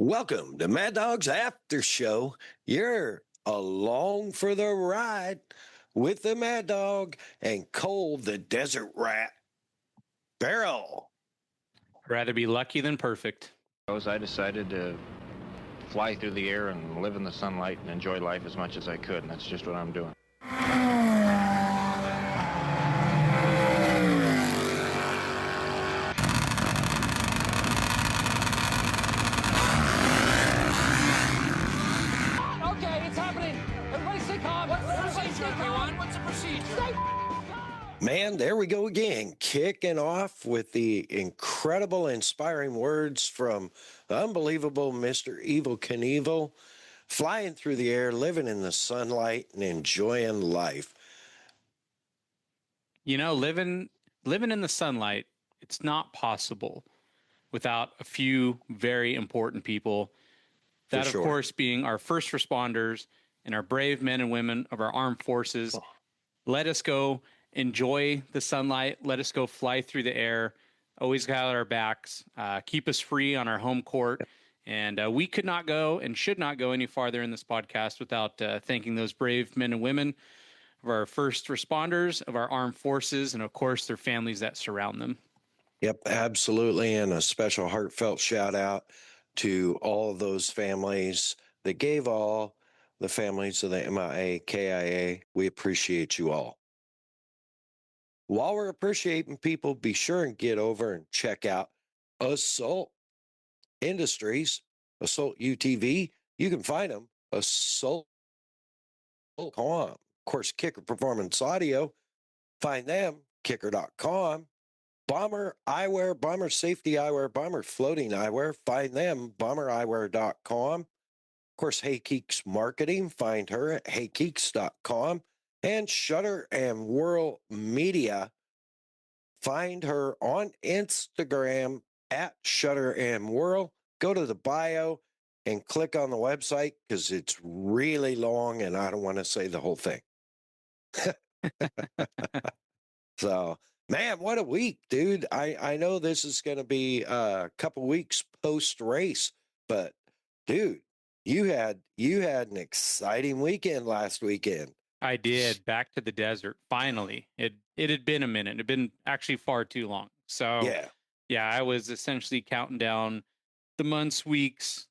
Welcome to Mad Dog's After Show. You're along for the ride with the Mad Dog and Cole the Desert Rat Barrel. Rather be lucky than perfect. I decided to fly through the air and live in the sunlight and enjoy life as much as I could, and that's just what I'm doing. Okay, it's happening. Everybody stay calm. What's the procedure, everyone? What's the procedure? Stay Man, there we go again, kicking off with the incredible, inspiring words from the unbelievable Mr. Evil Knievel, flying through the air, living in the sunlight, and enjoying life. You know, living in the sunlight, it's not possible without a few very important people. That, For sure. of course, being our first responders and our brave men and women of our armed forces. Let us go enjoy the sunlight. Let us go fly through the air. Always got our backs. Keep us free on our home court. And we could not go and should not go any farther in this podcast without thanking those brave men and women of our first responders, of our armed forces, and of course their families that surround them. Yep, absolutely. And a special heartfelt shout out to all of those families that gave all, the families of the MIA, KIA. We appreciate you all. While we're appreciating people, be sure and get over and check out Assault Industries, Assault UTV. You can find them, Assault.com. Of course, Kicker Performance Audio. Find them, kicker.com. Bomber Eyewear, Bomber Safety Eyewear, Bomber Floating Eyewear. Find them, bombereyewear.com. Of course, Hey Keeks Marketing. Find her at heykeeks.com. And Shutter and Whirl Media. Find her on Instagram at Shutter and Whirl. Go to the bio and click on the website because it's really long and I don't want to say the whole thing. So, man, what a week, dude. I know this is going to be a couple weeks post race, but dude, you had an exciting weekend last weekend. I did. Back to the desert. Finally. It had been a minute. It had been actually far too long. So yeah, I was essentially counting down the months, weeks,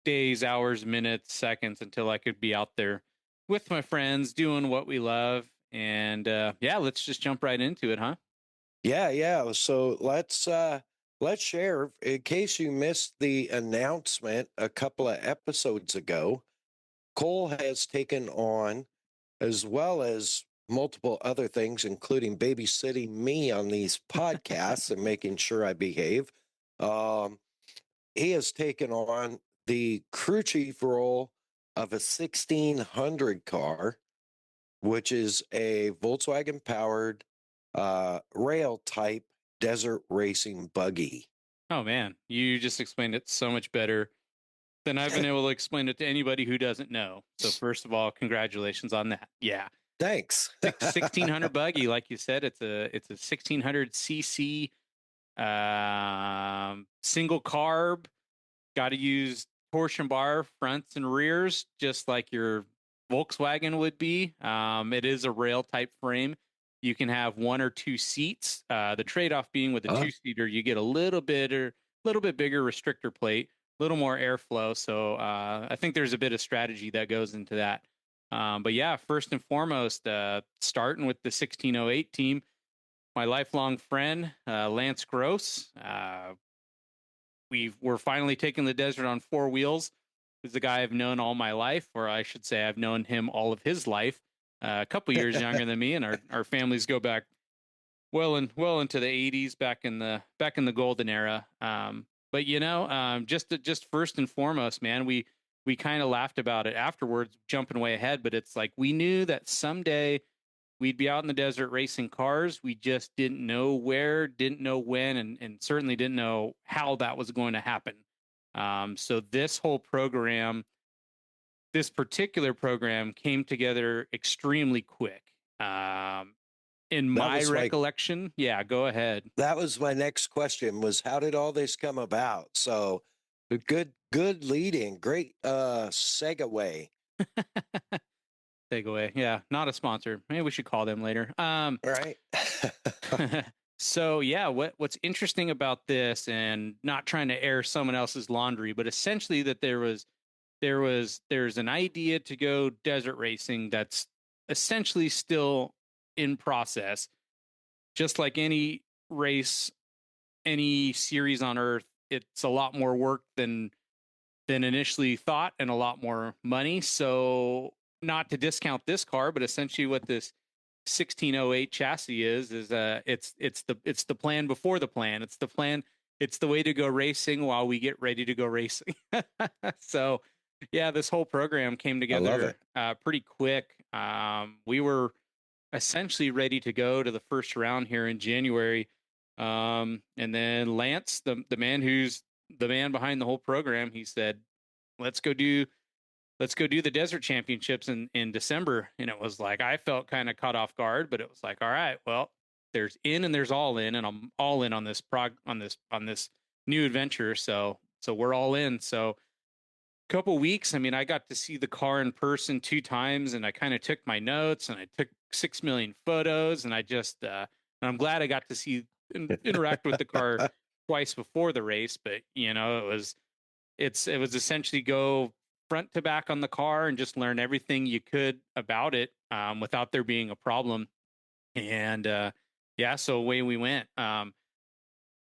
days, hours, minutes, seconds until I could be out there with my friends doing what we love. And let's just jump right into it, huh? Yeah. So let's share, in case you missed the announcement a couple of episodes ago. Cole has taken on, as well as multiple other things, including babysitting me on these podcasts and making sure I behave. He has taken on the crew chief role of a 1600 car, which is a Volkswagen powered rail type desert racing buggy. Oh man, you just explained it so much better than I've been able to explain it to anybody who doesn't know. So first of all, congratulations on that. Yeah. Thanks. 1600 buggy, like you said, it's a 1600 cc single carb. Got to use torsion bar fronts and rears, just like your Volkswagen would be. It is a rail type frame. You can have one or two seats. The trade-off being with a two-seater, you get a little bit bigger restrictor plate, a little more airflow. So I think there's a bit of strategy that goes into that. But yeah, first and foremost, starting with the 1608 team, my lifelong friend, Lance Gross. We're finally taking the desert on four wheels. He's the guy I've known all my life, or I should say I've known him all of his life. A couple years younger than me, and our families go back well into the 80s, back in the golden era. But just first and foremost, man, we kind of laughed about it afterwards, jumping way ahead, but it's like we knew that someday we'd be out in the desert racing cars. We just didn't know where, didn't know when, and certainly didn't know how that was going to happen. So this particular program came together extremely quick. In my recollection, yeah, go ahead. That was my next question, was how did all this come about? So good Good leading. Great segue. Takeaway. Yeah, not a sponsor. Maybe we should call them later. Right. So yeah, what's interesting about this, and not trying to air someone else's laundry, but essentially that there's an idea to go desert racing that's essentially still in process. Just like any race, any series on Earth, it's a lot more work than initially thought and a lot more money. So not to discount this car, but essentially what this 1608 chassis is it's the plan before the plan. It's the plan. It's the way to go racing while we get ready to go racing. So yeah, this whole program came I love together pretty quick. We were essentially ready to go to the first round here in January. And then Lance, the man who's the man behind the whole program, he said, let's go do the desert championships in December. And it was like, I felt kind of caught off guard, but it was like, all right, well, there's in and there's all in, and I'm all in on this on this new adventure. So we're all in. So couple weeks, I mean, I got to see the car in person 2 times, and I kind of took my notes, and I took 6 million photos, and I just and I'm glad I got to see interact with the car twice before the race. But it was essentially go front to back on the car and just learn everything you could about it without there being a problem. And yeah, so away we went.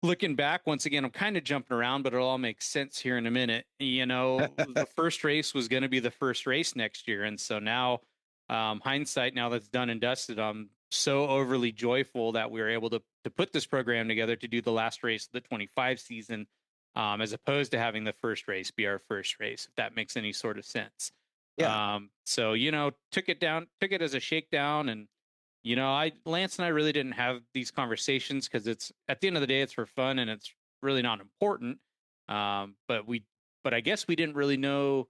Looking back, once again, I'm kind of jumping around, but it'll all make sense here in a minute. The first race was going to be the first race next year. And so now, hindsight, now that's done and dusted, I'm so overly joyful that we were able to put this program together to do the last race of the 25 season, as opposed to having the first race be our first race, if that makes any sort of sense. Yeah. So, took it as a shakedown, and Lance and I really didn't have these conversations because it's at the end of the day, it's for fun and it's really not important. But I guess we didn't really know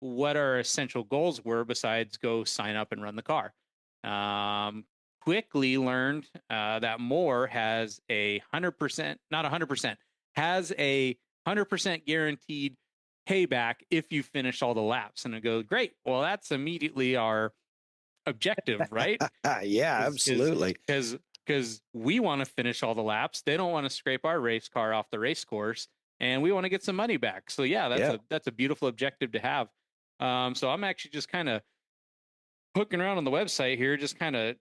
what our essential goals were besides go sign up and run the car. Quickly learned that M.O.R.E has 100% guaranteed payback if you finish all the laps. And I go, great. Well, that's immediately our objective, right? Yeah, absolutely. Because we want to finish all the laps. They don't want to scrape our race car off the race course, and we want to get some money back. So yeah, that's a beautiful objective to have. So I'm actually just kind of poking around on the website here, just kind of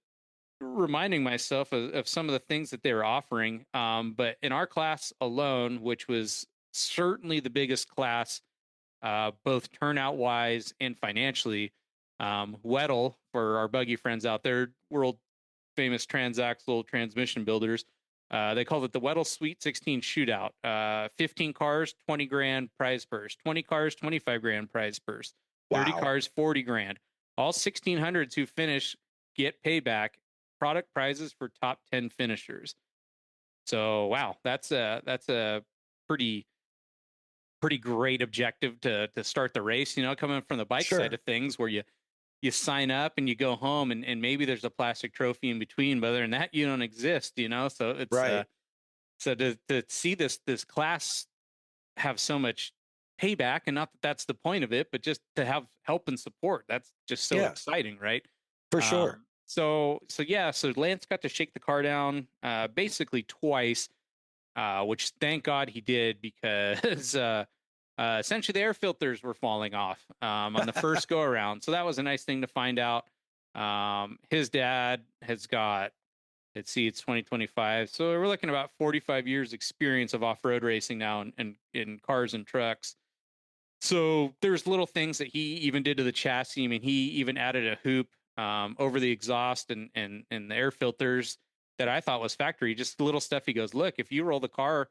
reminding myself of some of the things that they were offering. But in our class alone, which was certainly the biggest class, both turnout wise and financially, Weddle, for our buggy friends out there, world famous transaxle transmission builders, they called it the Weddle Sweet 16 Shootout. 15 cars, 20 grand prize purse. 20 cars, 25 grand prize purse. 30 Wow. cars, 40 grand. All 1600s who finish get payback, product prizes for top 10 finishers. So wow, that's a pretty great objective to start the race. Coming from the bike side of things, where you sign up and you go home, and maybe there's a plastic trophy in between, but other than that, you don't exist. So it's Right. so to see this class have so much payback, and not that that's the point of it, but just to have help and support, that's just so exciting, right? For sure. So Lance got to shake the car down basically twice, which thank God he did, because essentially the air filters were falling off on the first go around. So that was a nice thing to find out. His dad has got, let's see, it's 2025. So we're looking about 45 years experience of off-road racing now in cars and trucks. So there's little things that he even did to the chassis. I mean, he even added a hoop over the exhaust and the air filters that I thought was factory. Just little stuff. He goes, look, if you roll the car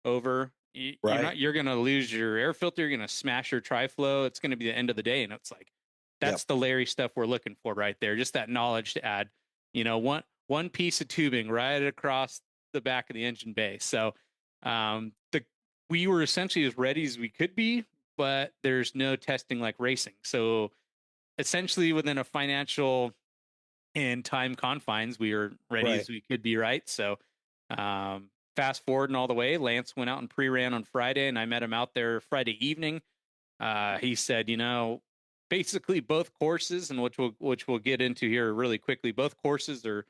over, you're going to lose your air filter. You're going to smash your tri-flow. It's going to be the end of the day. And it's like, that's the Larry stuff we're looking for right there. Just that knowledge to add, one piece of tubing right across the back of the engine bay. So we were essentially as ready as we could be, but there's no testing like racing. So essentially within a financial and time confines, we were ready as we could be, right? So fast forwarding all the way, Lance went out and pre-ran on Friday, and I met him out there Friday evening. He said, basically both courses, and which we'll get into here really quickly, both courses are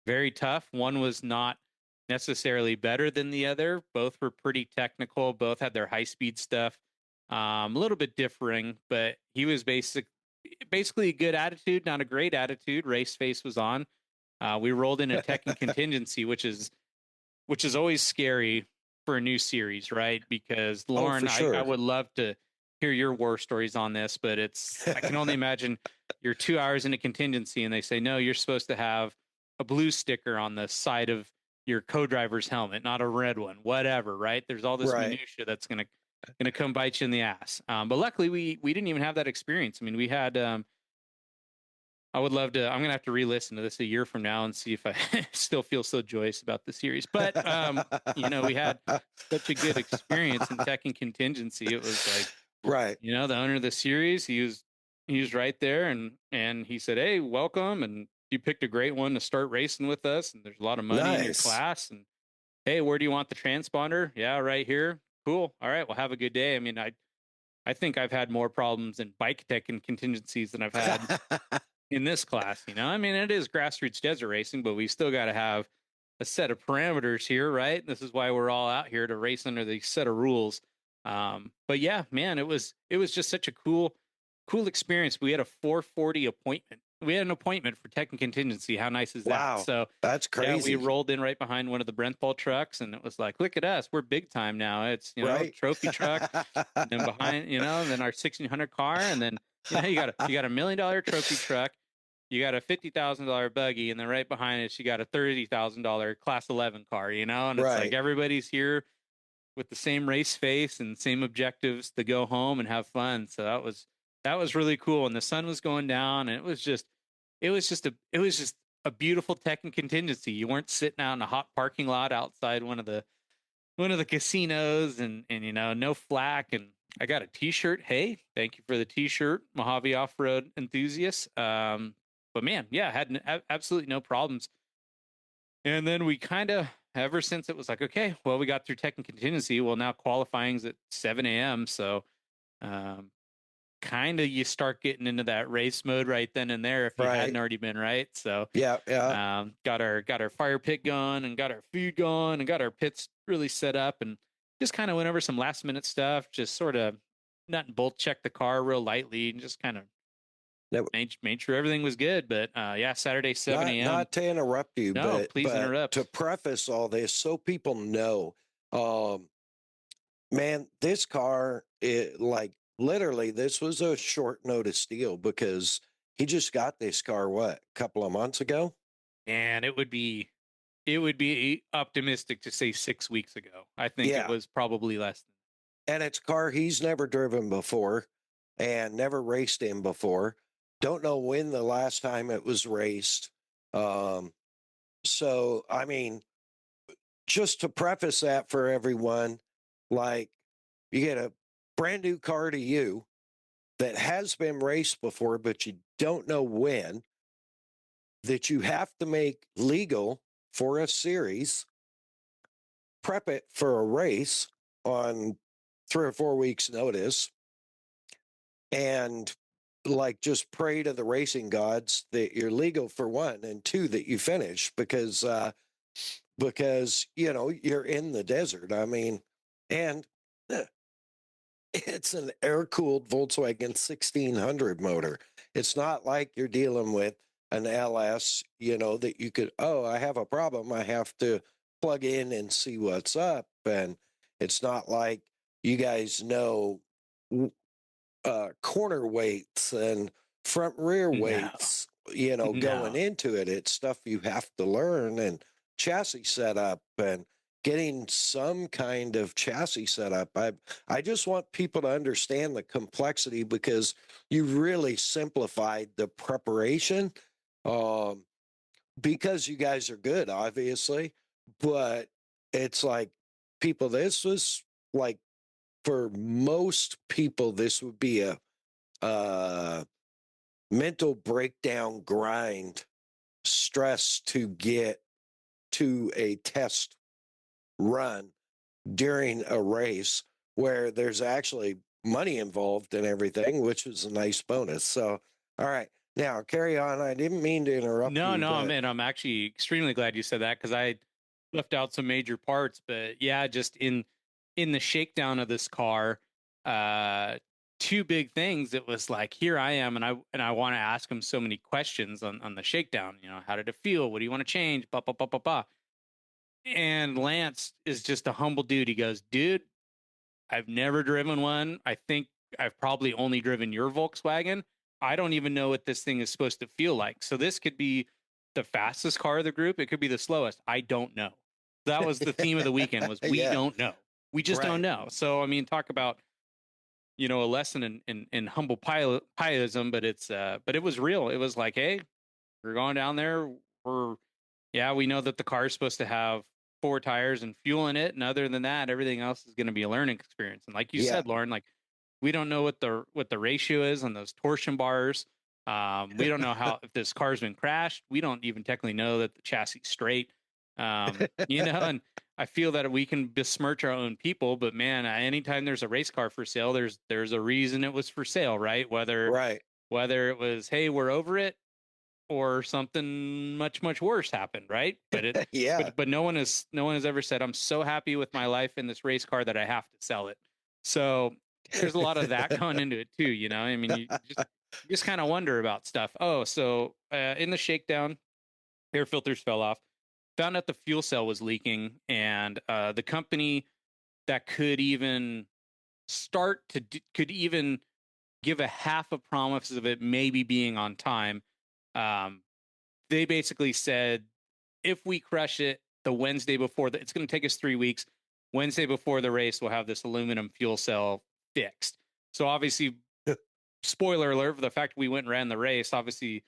very tough. One was not necessarily better than the other. Both were pretty technical. Both had their high speed stuff, a little bit differing, but he was basically a good attitude, not a great attitude. Race face was on. We rolled in a tech and contingency, which is always scary for a new series, right? Because Lauren, for sure. I would love to hear your war stories on this, but I can only imagine you're 2 hours into contingency and they say, no, you're supposed to have a blue sticker on the side of your co-driver's helmet, not a red one, whatever, right? There's all this minutia that's going to come bite you in the ass. But luckily we didn't even have that experience. I mean, we had, I would love to. I'm gonna have to re-listen to this a year from now and see if I still feel so joyous about the series. But we had such a good experience in tech and contingency. It was like, right. the owner of the series, he was right there, and he said, "Hey, welcome, and you picked a great one to start racing with us. And there's a lot of money in your class. And hey, where do you want the transponder? Yeah, right here. Cool. All right. Well, have a good day. I mean, I think I've had more problems in bike tech and contingencies than I've had." In this class, I mean, it is grassroots desert racing, but we still got to have a set of parameters here, right? This is why we're all out here to race under the set of rules. But yeah, man, it was just such a cool experience. We had a 4:40 appointment. We had an appointment for tech and contingency. How nice is that? Wow, So that's crazy. Yeah, we rolled in right behind one of the Brenthal trucks, and it was like, look at us, we're big time now. It's trophy truck, and then behind, then our 1600 car, and then you got a $1 million trophy truck, you got a $50,000 buggy, and then right behind it, you got a $30,000 class 11 car. And it's like everybody's here with the same race face and same objectives to go home and have fun. So that was really cool. And the sun was going down, and it was just a beautiful tech and contingency. You weren't sitting out in a hot parking lot outside one of the casinos, and no flack. And I got a t-shirt. Hey, thank you for the t-shirt, Mojave Off-Road Enthusiast. But man, yeah, had absolutely no problems. And then we kind of, ever since it was like, okay, well, we got through tech and contingency. Well, now qualifying's at 7 a.m. So kind of you start getting into that race mode right then and there if you hadn't already been, right? So yeah. Got our fire pit going, and got our food going, and got our pits really set up, and just kind of went over some last minute stuff, just sort of nut and bolt check the car real lightly, and just kind of made sure everything was good. But yeah, Saturday 7 a.m. Not to interrupt you, no, please interrupt. To preface all this, so people know, man, this car, literally, this was a short notice deal because he just got this car, a couple of months ago? And it would be optimistic to say 6 weeks ago. I think it was probably less than. And it's a car he's never driven before and never raced in before. Don't know when the last time it was raced. So, I mean, just to preface that for everyone, like, you get a brand new car to you that has been raced before, but you don't know when, that you have to make legal for a series, prep it for a race on 3 or 4 weeks notice, and just pray to the racing gods that you're legal for 1, and 2, that you finish, because you're in the desert. I mean, and it's an air-cooled Volkswagen 1600 motor. It's not like you're dealing with an LS, that you could, I have a problem, I have to plug in and see what's up. And it's not like you guys know corner weights and front rear weights, going into it. It's stuff you have to learn, and chassis setup, and getting some kind of chassis setup. I just want people to understand the complexity, because you really simplified the preparation, because you guys are good, obviously, but it's like, people, this was like, for most people, this would be a mental breakdown, grind, stress to get to a test run during a race where there's actually money involved and everything, which is a nice bonus. So, all right. Now, carry on. I didn't mean to interrupt No, you, no, but man, I'm actually extremely glad you said that because I left out some major parts. But yeah, just in the shakedown of this car, uh, two big things. It was like, here I am, and I want to ask him so many questions on the shakedown. You know, how did it feel? What do you want to change? Ba ba ba ba ba. And Lance is just a humble dude. He goes, dude, I've never driven one. I think I've probably only driven your Volkswagen. I don't even know what this thing is supposed to feel like. So this could be the fastest car of the group. It could be the slowest. I don't know. That was the theme of the weekend was we yeah, don't know. We just don't right. know. So I mean, talk about a lesson in humble pietism, but but it was real. It was like, hey, we're going down there. We know that the car is supposed to have four tires and fuel in it, and other than that, everything else is going to be a learning experience. And like you Yeah. said, Lauren, like we don't know what the ratio is on those torsion bars. We don't know how if this car's been crashed. We don't even technically know that the chassis is straight. And I feel that we can besmirch our own people, but man, anytime there's a race car for sale, there's a reason it was for sale, right? Right. Whether it was, hey, we're over it, or something much worse happened, right? Yeah. But no one has ever said I'm so happy with my life in this race car that I have to sell it. So there's a lot of that going into it too. I mean, you just kind of wonder about stuff. Oh, so in the shakedown, air filters fell off. Found out the fuel cell was leaking, and the company that could even could even give a half a promise of it maybe being on time. Um, they basically said if we crush it the Wednesday before it's going to take us 3 weeks. Wednesday before the race, we'll have this aluminum fuel cell fixed. So obviously, spoiler alert for the fact we went and ran the race, obviously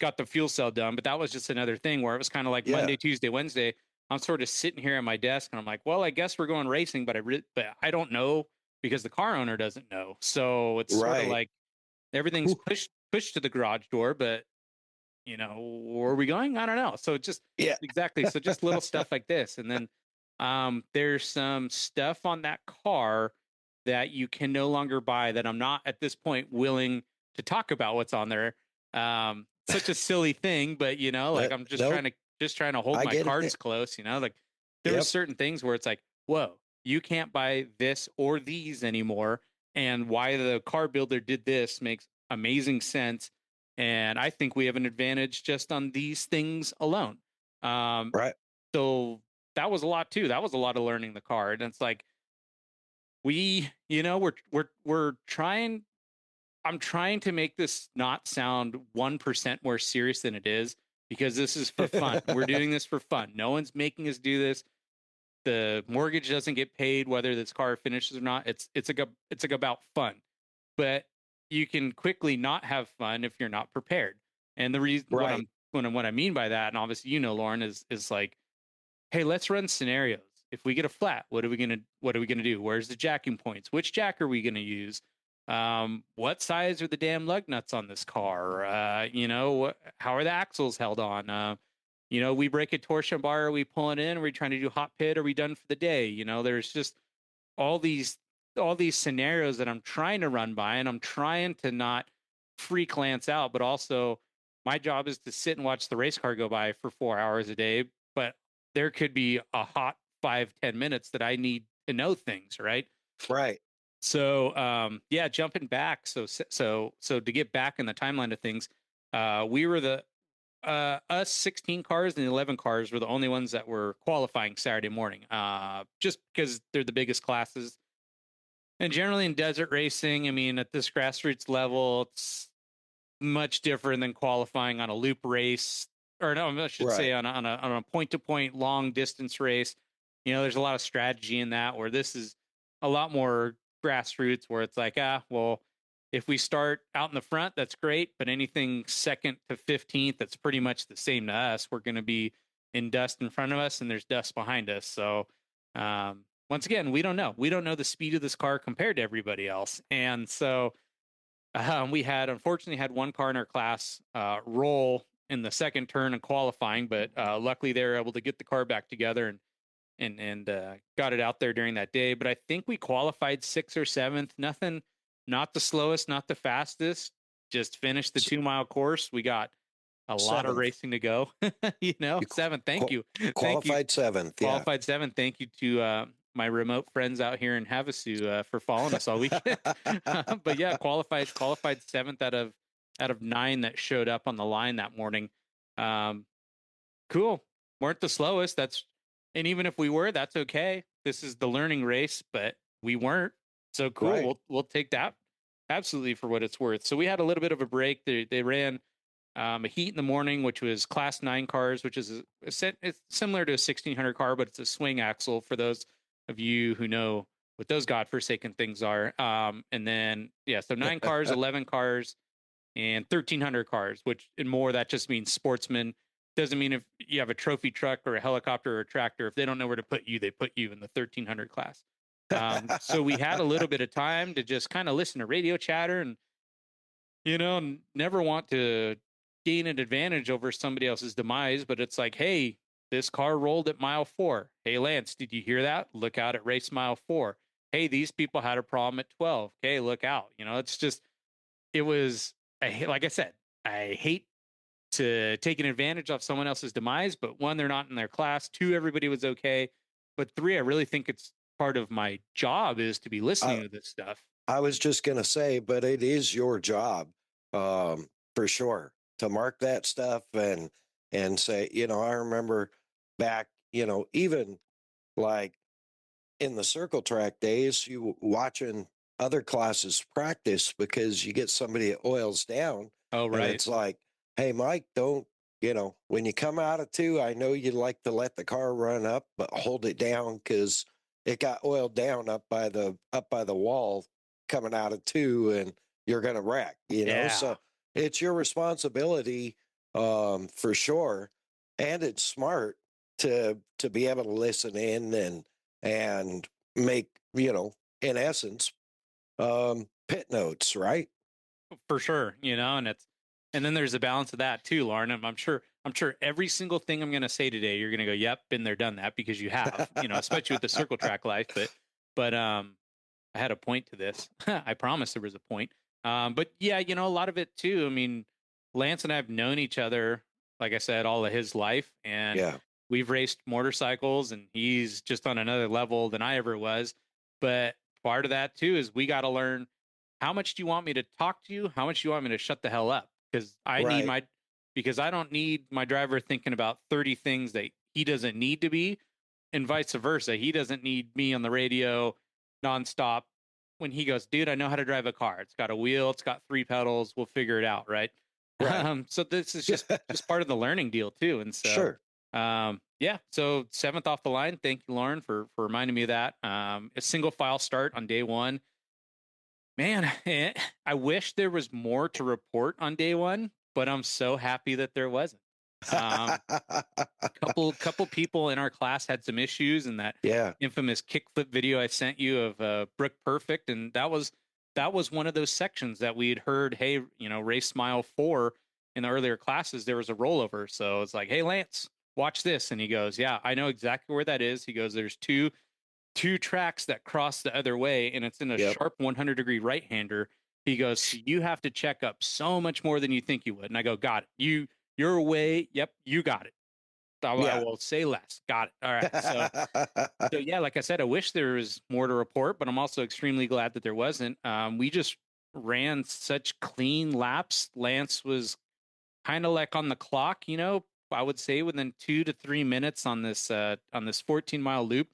got the fuel cell done, but that was just another thing where it was kind of like Yeah. Monday, Tuesday, Wednesday. I'm sort of sitting here at my desk and I'm like, well, I guess we're going racing, but I don't know because the car owner doesn't know. So it's sort of Right. like everything's pushed to the garage door, but where are we going? I don't know. So just Yeah. exactly. So just little stuff like this. And then there's some stuff on that car that you can no longer buy that I'm not at this point willing to talk about what's on there. Such a silly thing, but like I'm just Nope. trying to hold I my get cards it. close, like there were Yep. certain things where it's like, whoa, you can't buy this or these anymore. And why the car builder did this makes amazing sense. And I think we have an advantage just on these things alone. Right. So that was a lot too. That was a lot of learning the car. And it's like we're trying. I'm trying to make this not sound 1% more serious than it is because this is for fun. We're doing this for fun. No one's making us do this. The mortgage doesn't get paid whether this car finishes or not. It's like about fun, but you can quickly not have fun if you're not prepared. And the reason Right. what I mean by that, and obviously Lauren, is like, hey, let's run scenarios. If we get a flat, what are we gonna do? Where's the jacking points? Which jack are we gonna use? What size are the damn lug nuts on this car? How are the axles held on? We break a torsion bar, are we pulling in? Are we trying to do hot pit? Are we done for the day? There's just all these scenarios that I'm trying to run by, and I'm trying to not freak Lance out, but also my job is to sit and watch the race car go by for 4 hours a day. But there could be a hot 5-10 minutes that I need to know things, right? Right. So jumping back. So to get back in the timeline of things, we were us 16 cars and the 11 cars were the only ones that were qualifying Saturday morning. Just because they're the biggest classes. And generally in desert racing, I mean, at this grassroots level, it's much different than qualifying on a loop race, or no, I should say Right. on a point-to-point long distance race. There's a lot of strategy in that, where this is a lot more grassroots, where it's like, well, if we start out in the front, that's great, but anything second to 15th, that's pretty much the same to us. We're going to be in dust in front of us, and there's dust behind us. So, once again, we don't know. We don't know the speed of this car compared to everybody else, and so we unfortunately had one car in our class roll in the second turn in qualifying, but luckily they were able to get the car back together and and got it out there during that day. But I think we qualified 6th or 7th. Nothing, not the slowest, not the fastest. Just finished the 2-mile course. We got a lot of 7th. racing to go. You know, 7th. Thank you. Thank you. Qualified 7th. Yeah. Qualified 7th. Thank you to my remote friends out here in Havasu for following us all weekend. But yeah, qualified 7th out of 9 that showed up on the line that morning. Cool. Weren't the slowest. And even if we were, that's okay. This is the learning race, but we weren't. So cool. Right. We'll take that absolutely for what it's worth. So we had a little bit of a break. They ran a heat in the morning, which was class 9 cars, which is it's similar to a 1600 car, but it's a swing axle for those of you who know what those godforsaken things are. And then, so 9 cars, 11 cars, and 1300 cars, which in more, that just means sportsman. Doesn't mean if you have a trophy truck or a helicopter or a tractor, if they don't know where to put you, they put you in the 1300 class. So we had a little bit of time to just kind of listen to radio chatter and, never want to gain an advantage over somebody else's demise. But it's like, hey, this car rolled at mile 4. Hey, Lance, did you hear that? Look out at race mile 4. Hey, these people had a problem at 12. Okay, look out. It's just, like I said, I hate to take an advantage of someone else's demise, but 1, they're not in their class. 2, everybody was okay. But 3, I really think it's part of my job is to be listening to this stuff. I was just going to say, but it is your job, for sure, to mark that stuff and say, I remember back, even like in the circle track days, you watching other classes practice because you get somebody that oils down. Oh, right. And it's like, hey, Mike, don't, when you come out of 2, I know you'd like to let the car run up, but hold it down because it got oiled down up by the wall coming out of 2, and you're going to wreck, So it's your responsibility, for sure. And it's smart to be able to listen in and make, in essence, pit notes, right? For sure. And then there's a balance of that too, Lauren. I'm sure every single thing I'm going to say today, you're going to go, yep, been there, done that, because you have, especially with the circle track life. But I had a point to this. I promise there was a point. But yeah, a lot of it too. I mean, Lance and I have known each other, like I said, all of his life, and we've raced motorcycles, and he's just on another level than I ever was. But part of that too is we got to learn, how much do you want me to talk to you? How much do you want me to shut the hell up? Because because I don't need my driver thinking about 30 things that he doesn't need to be, and vice versa. He doesn't need me on the radio nonstop when he goes, dude, I know how to drive a car. It's got a wheel, it's got 3 pedals. We'll figure it out. Right. So this is just part of the learning deal too. And so, sure. So 7th off the line. Thank you, Lauren, for reminding me of that. A single file start on day 1. Man, I wish there was more to report on day 1, but I'm so happy that there wasn't. Couple people in our class had some issues, and that infamous kickflip video I sent you of Brooke Perfect, and that was one of those sections that we had heard. Hey, race mile 4 in the earlier classes, there was a rollover. So it's like, hey, Lance, watch this, and he goes, yeah, I know exactly where that is. He goes, there's two tracks that cross the other way, and it's in a sharp 100-degree right-hander. He goes, you have to check up so much more than you think you would. And I go, got it. Your way. Yep. You got it. I will say less. Got it. All right. So yeah, like I said, I wish there was more to report, but I'm also extremely glad that there wasn't. We just ran such clean laps. Lance was kind of like on the clock, I would say within 2 to 3 minutes on this 14-mile loop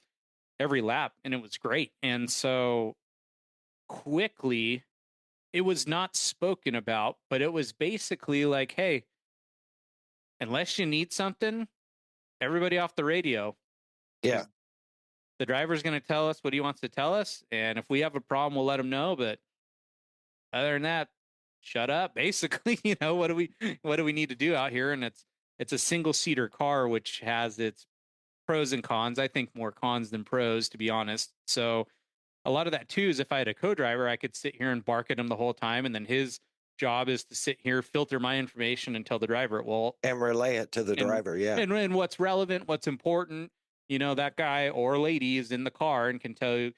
every lap, and it was great. And so quickly, it was not spoken about, but it was basically like, hey, unless you need something, everybody off the radio. Yeah. The driver's going to tell us what he wants to tell us, and if we have a problem, we'll let him know. But other than that, shut up. Basically, what do we need to do out here? And it's a single-seater car, which has its pros and cons. I think more cons than pros, to be honest. So a lot of that too is if I had a co-driver, I could sit here and bark at him the whole time, and then his job is to sit here, filter my information, and tell the driver, and relay it to the driver. Yeah. And what's relevant, what's important, that guy or lady is in the car and can tell you,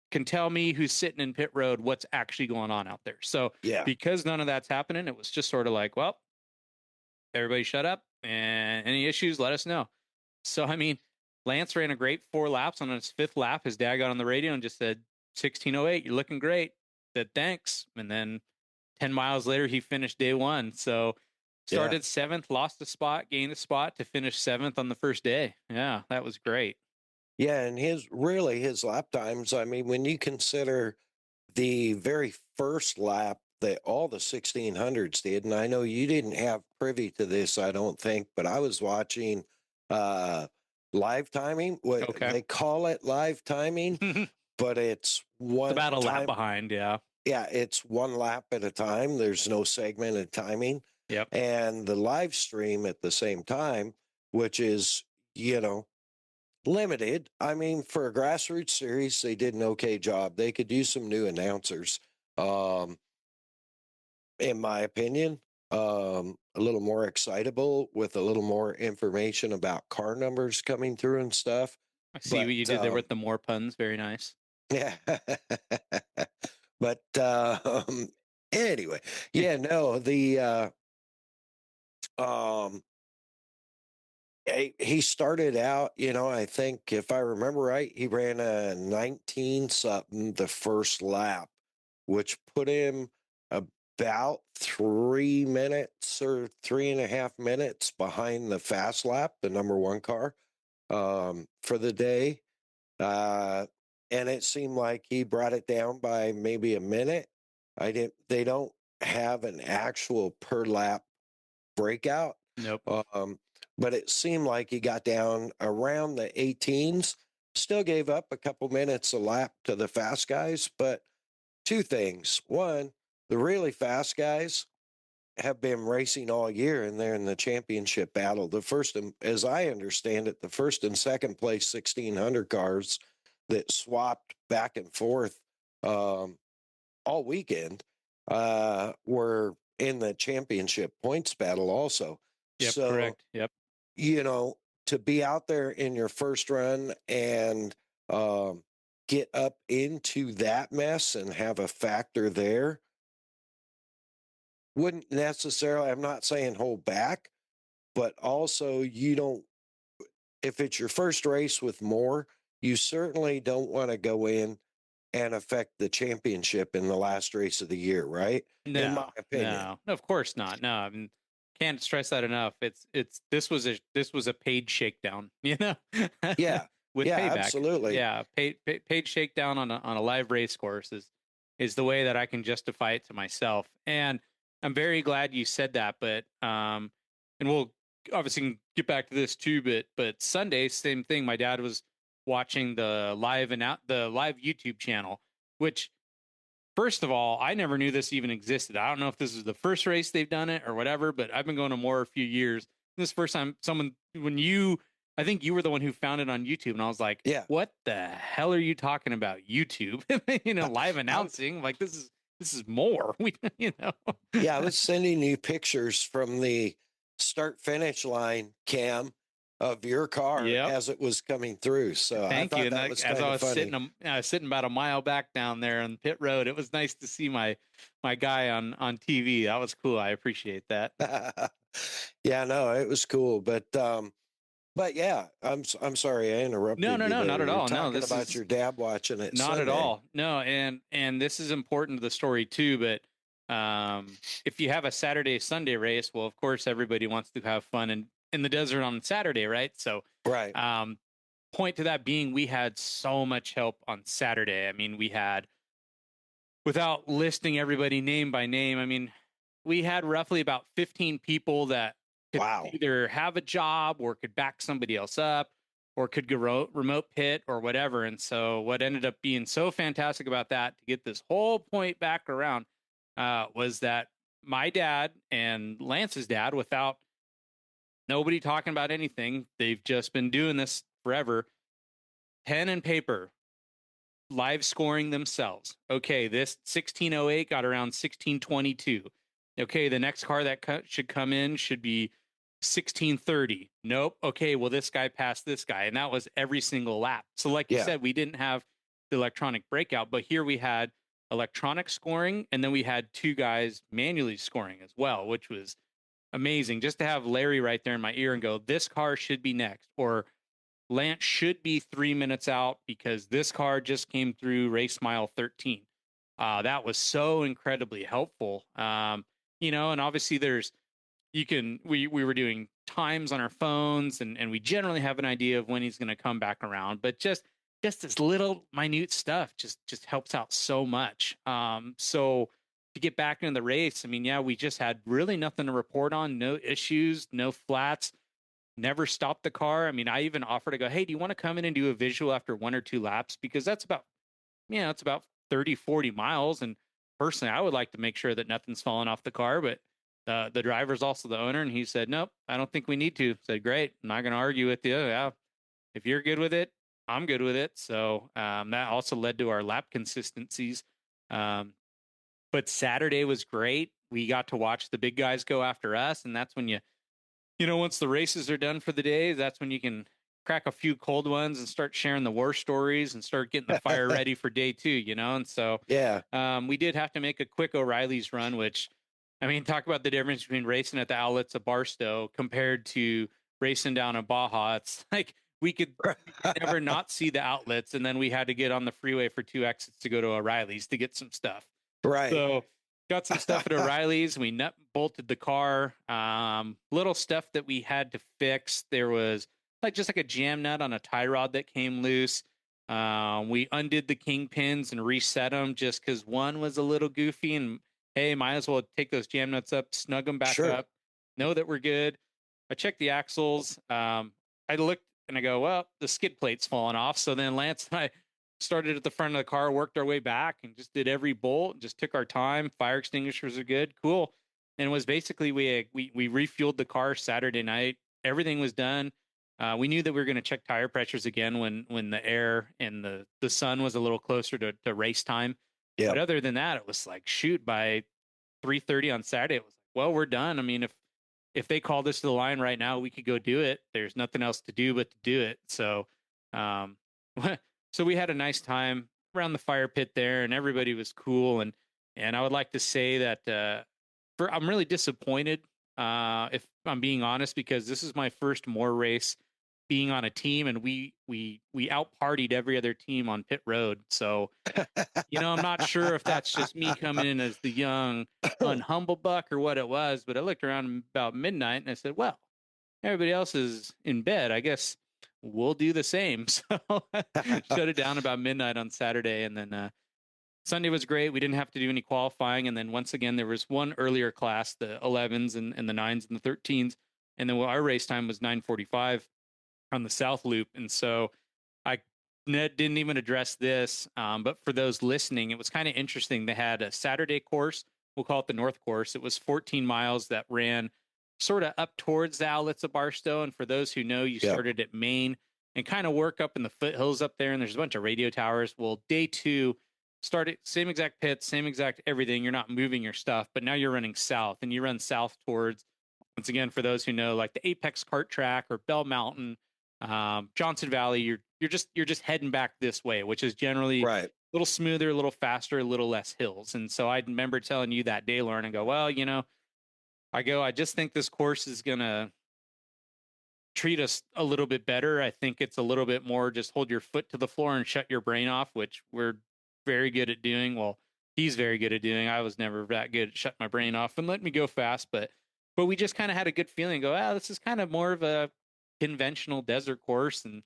can tell me who's sitting in pit road what's actually going on out there. So Yeah. because none of that's happening, it was just sort of like, well, everybody shut up, and any issues, let us know. So, I mean, Lance ran a great 4 laps. On his 5th lap, his dad got on the radio and just said, 16:08, you're looking great. Said, thanks. And then 10 miles later, he finished day 1. So started 7th, lost a spot, gained a spot to finish 7th on the first day. Yeah, that was great. Yeah, and his lap times, I mean, when you consider the very first lap that all the 1600s did, and I know you didn't have privy to this, I don't think, but I was watching live timing. What Okay. they call it, live timing, but it's one about a lap time behind. Yeah. Yeah, it's one lap at a time. There's no segmented timing. Yep. And the live stream at the same time, which is, limited. I mean, for a grassroots series, they did an okay job. They could use some new announcers, um, in my opinion, a little more excitable with a little more information about car numbers coming through and stuff. I see what you did there with the more puns. Very nice. Yeah. But anyway, yeah, no, um he started out, I think if I remember right, he ran a 19 something the first lap, which put him about 3 minutes or 3.5 minutes behind the fast lap, the number 1 car, for the day. And it seemed like he brought it down by maybe a minute. They don't have an actual per lap breakout. Nope. But it seemed like he got down around the 18s, still gave up a couple minutes a lap to the fast guys. But 2 things. One, the really fast guys have been racing all year and they're in the championship battle. The first, as I understand it, the first and second place 1600 cars that swapped back and forth all weekend were in the championship points battle also. Yep. So, Correct. Yep. To be out there in your first run and get up into that mess and have a factor there wouldn't necessarily, I'm not saying hold back, but also if it's your first race with more, you certainly don't want to go in and affect the championship in the last race of the year, right? In my opinion. No, of course not. No, I mean, can't stress that enough. This was a paid shakedown, Yeah. with Yeah, payback. absolutely. Yeah, paid shakedown on a live race course is the way that I can justify it to myself. And I'm very glad you said that. But and we'll obviously get back to this too. But Sunday, same thing. My dad was watching the live YouTube channel, which, first of all, I never knew this even existed. I don't know if this is the first race they've done it or whatever, but I've been going to M.O.R.E a few years. This first time I think you were the one who found it on YouTube, and I was like, yeah, what the hell are you talking about? YouTube, live announcing, like this is more. Yeah, I was sending you pictures from the start finish line cam of your car as it was coming through. So thank you. And that was as I was funny. sitting about a mile back down there on pit road, it was nice to see my guy on TV. That was cool. I appreciate that. Yeah, no, it was cool. But yeah, I'm sorry I interrupted. No, you not at all. Talking No, about your dad watching it. Not Sunday. at all. No, and this is important to the story too. But if you have a Saturday Sunday race, well, of course everybody wants to have fun in the desert on Saturday, right? So right. Point to that being, we had so much help on Saturday. I mean, we had, without listing everybody name by name, I mean, we had roughly about 15 people that could either have a job or could back somebody else up or could go remote pit or whatever. And so what ended up being so fantastic about that, to get this whole point back around, was that my dad and Lance's dad, without nobody talking about anything, they've just been doing this forever, pen and paper, live scoring themselves. Okay, this 1608 got around 1622. Okay, the next car that should come in should be 16:30. Nope. Okay, well, this guy passed this guy. And that was every single lap. So, like you Yeah. said, we didn't have the electronic breakout, but here we had electronic scoring, and then we had two guys manually scoring as well, which was amazing. Just to have Larry right there in my ear and go, this car should be next, or Lance should be 3 minutes out because this car just came through race mile 13. That was so incredibly helpful. And obviously we were doing times on our phones, and we generally have an idea of when he's going to come back around, but just this little minute stuff just helps out so much. So to get back into the race, I mean, yeah, we just had really nothing to report on, no issues, no flats, never stopped the car. I mean, I even offered to go, hey, do you want to come in and do a visual after one or two laps? Because that's about, it's about 30, 40 miles. And personally, I would like to make sure that nothing's falling off the car, but the driver's also the owner. And he said, nope, I don't think we need to. I said, great. I'm not going to argue with you. Yeah. If you're good with it, I'm good with it. So that also led to our lap consistencies. But Saturday was great. We got to watch the big guys go after us. And that's when once the races are done for the day, that's when you can crack a few cold ones and start sharing the war stories and start getting the fire ready for day two, And so Yeah. we did have to make a quick O'Reilly's run, which, I mean, talk about the difference between racing at the outlets of Barstow compared to racing down in Baja. It's like we could never not see the outlets, and then we had to get on the freeway for 2 exits to go to O'Reilly's to get some stuff. Right. So got some stuff at O'Reilly's. We nut bolted the car. Little stuff that we had to fix. There was just like a jam nut on a tie rod that came loose. We undid the kingpins and reset them just because one was a little goofy. And hey, might as well take those jam nuts up, snug them back Sure. up, know that we're good. I checked the axles. I looked and I go, well, the skid plate's falling off. So then Lance and I started at the front of the car, worked our way back, and just did every bolt. Just took our time. Fire extinguishers are good, cool. And it was basically we refueled the car Saturday night. Everything was done. We knew that we were going to check tire pressures again when the air and the sun was a little closer to race time. Yeah. But other than that, it was like, shoot, by 3:30 on Saturday, it was like, well, we're done. I mean, if they called us to the line right now, we could go do it. There's nothing else to do but to do it. So, so we had a nice time around the fire pit there, and everybody was cool. And I would like to say that I'm really disappointed, if I'm being honest, because this is my first M.O.R.E race being on a team, and we out partied every other team on pit road. So, I'm not sure if that's just me coming in as the young, unhumble buck or what it was, but I looked around about midnight and I said, well, everybody else is in bed. I guess we'll do the same. So shut it down about midnight on Saturday. And then Sunday was great. We didn't have to do any qualifying. And then once again, there was one earlier class, the 11s and the 9s and the 13s. And then our race time was 9:45 on the South Loop. And so I didn't even address this. But for those listening, it was kind of interesting. They had a Saturday course. We'll call it the North Course. It was 14 miles that ran sort of up towards the outlets of Barstow. And for those who know, you started at Maine and kind of work up in the foothills up there. And there's a bunch of radio towers. Well, day two started same exact pits, same exact everything. You're not moving your stuff, but now you're running south, and you run south towards, once again, for those who know, like the Apex Kart Track or Bell Mountain, Johnson Valley. You're just heading back this way, which is generally Right. a little smoother, a little faster, a little less hills. And so I remember telling you that day, Lauren, and go, well, I just think this course is going to treat us a little bit better. I think it's a little bit more just hold your foot to the floor and shut your brain off, which we're very good at doing. Well, he's very good at doing. I was never that good at shut my brain off and let me go fast, but we just kind of had a good feeling, go, this is kind of more of a conventional desert course, and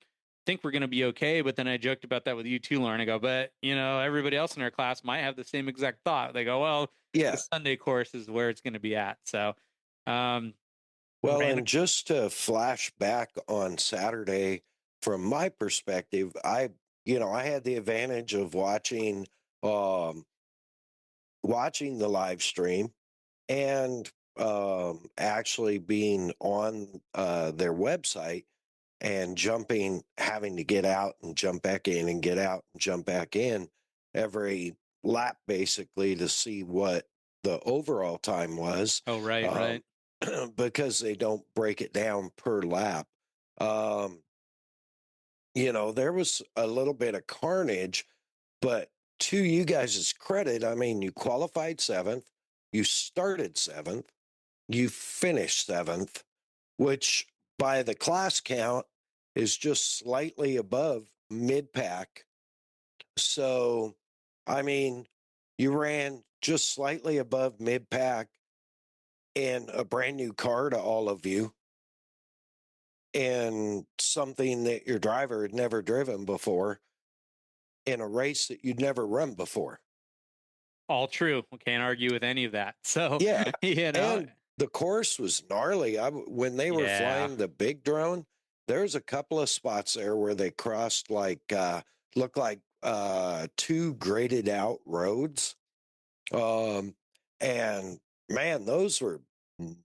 think we're going to be okay. But then I joked about that with you too, Lauren. I go, but everybody else in our class might have the same exact thought. They go, well, Yeah. the Sunday course is where it's going to be at. So, well, and just to flash back on Saturday, from my perspective, I had the advantage of watching the live stream and actually being on their website and having to get out and jump back in and get out and jump back in every lap, basically, to see what the overall time was. Oh, right. because they don't break it down per lap. Um, there was a little bit of carnage, but to you guys' credit, I mean, you qualified seventh, you started seventh, you finished seventh, which by the class count is just slightly above mid pack. So, I mean, you ran just slightly above mid pack in a brand new car to all of you, and something that your driver had never driven before in a race that you'd never run before. All true. We can't argue with any of that. So, Yeah. you know, And the course was gnarly. When they were yeah. flying the big drone, there's a couple of spots there where they crossed looked like two graded out roads. And man, those were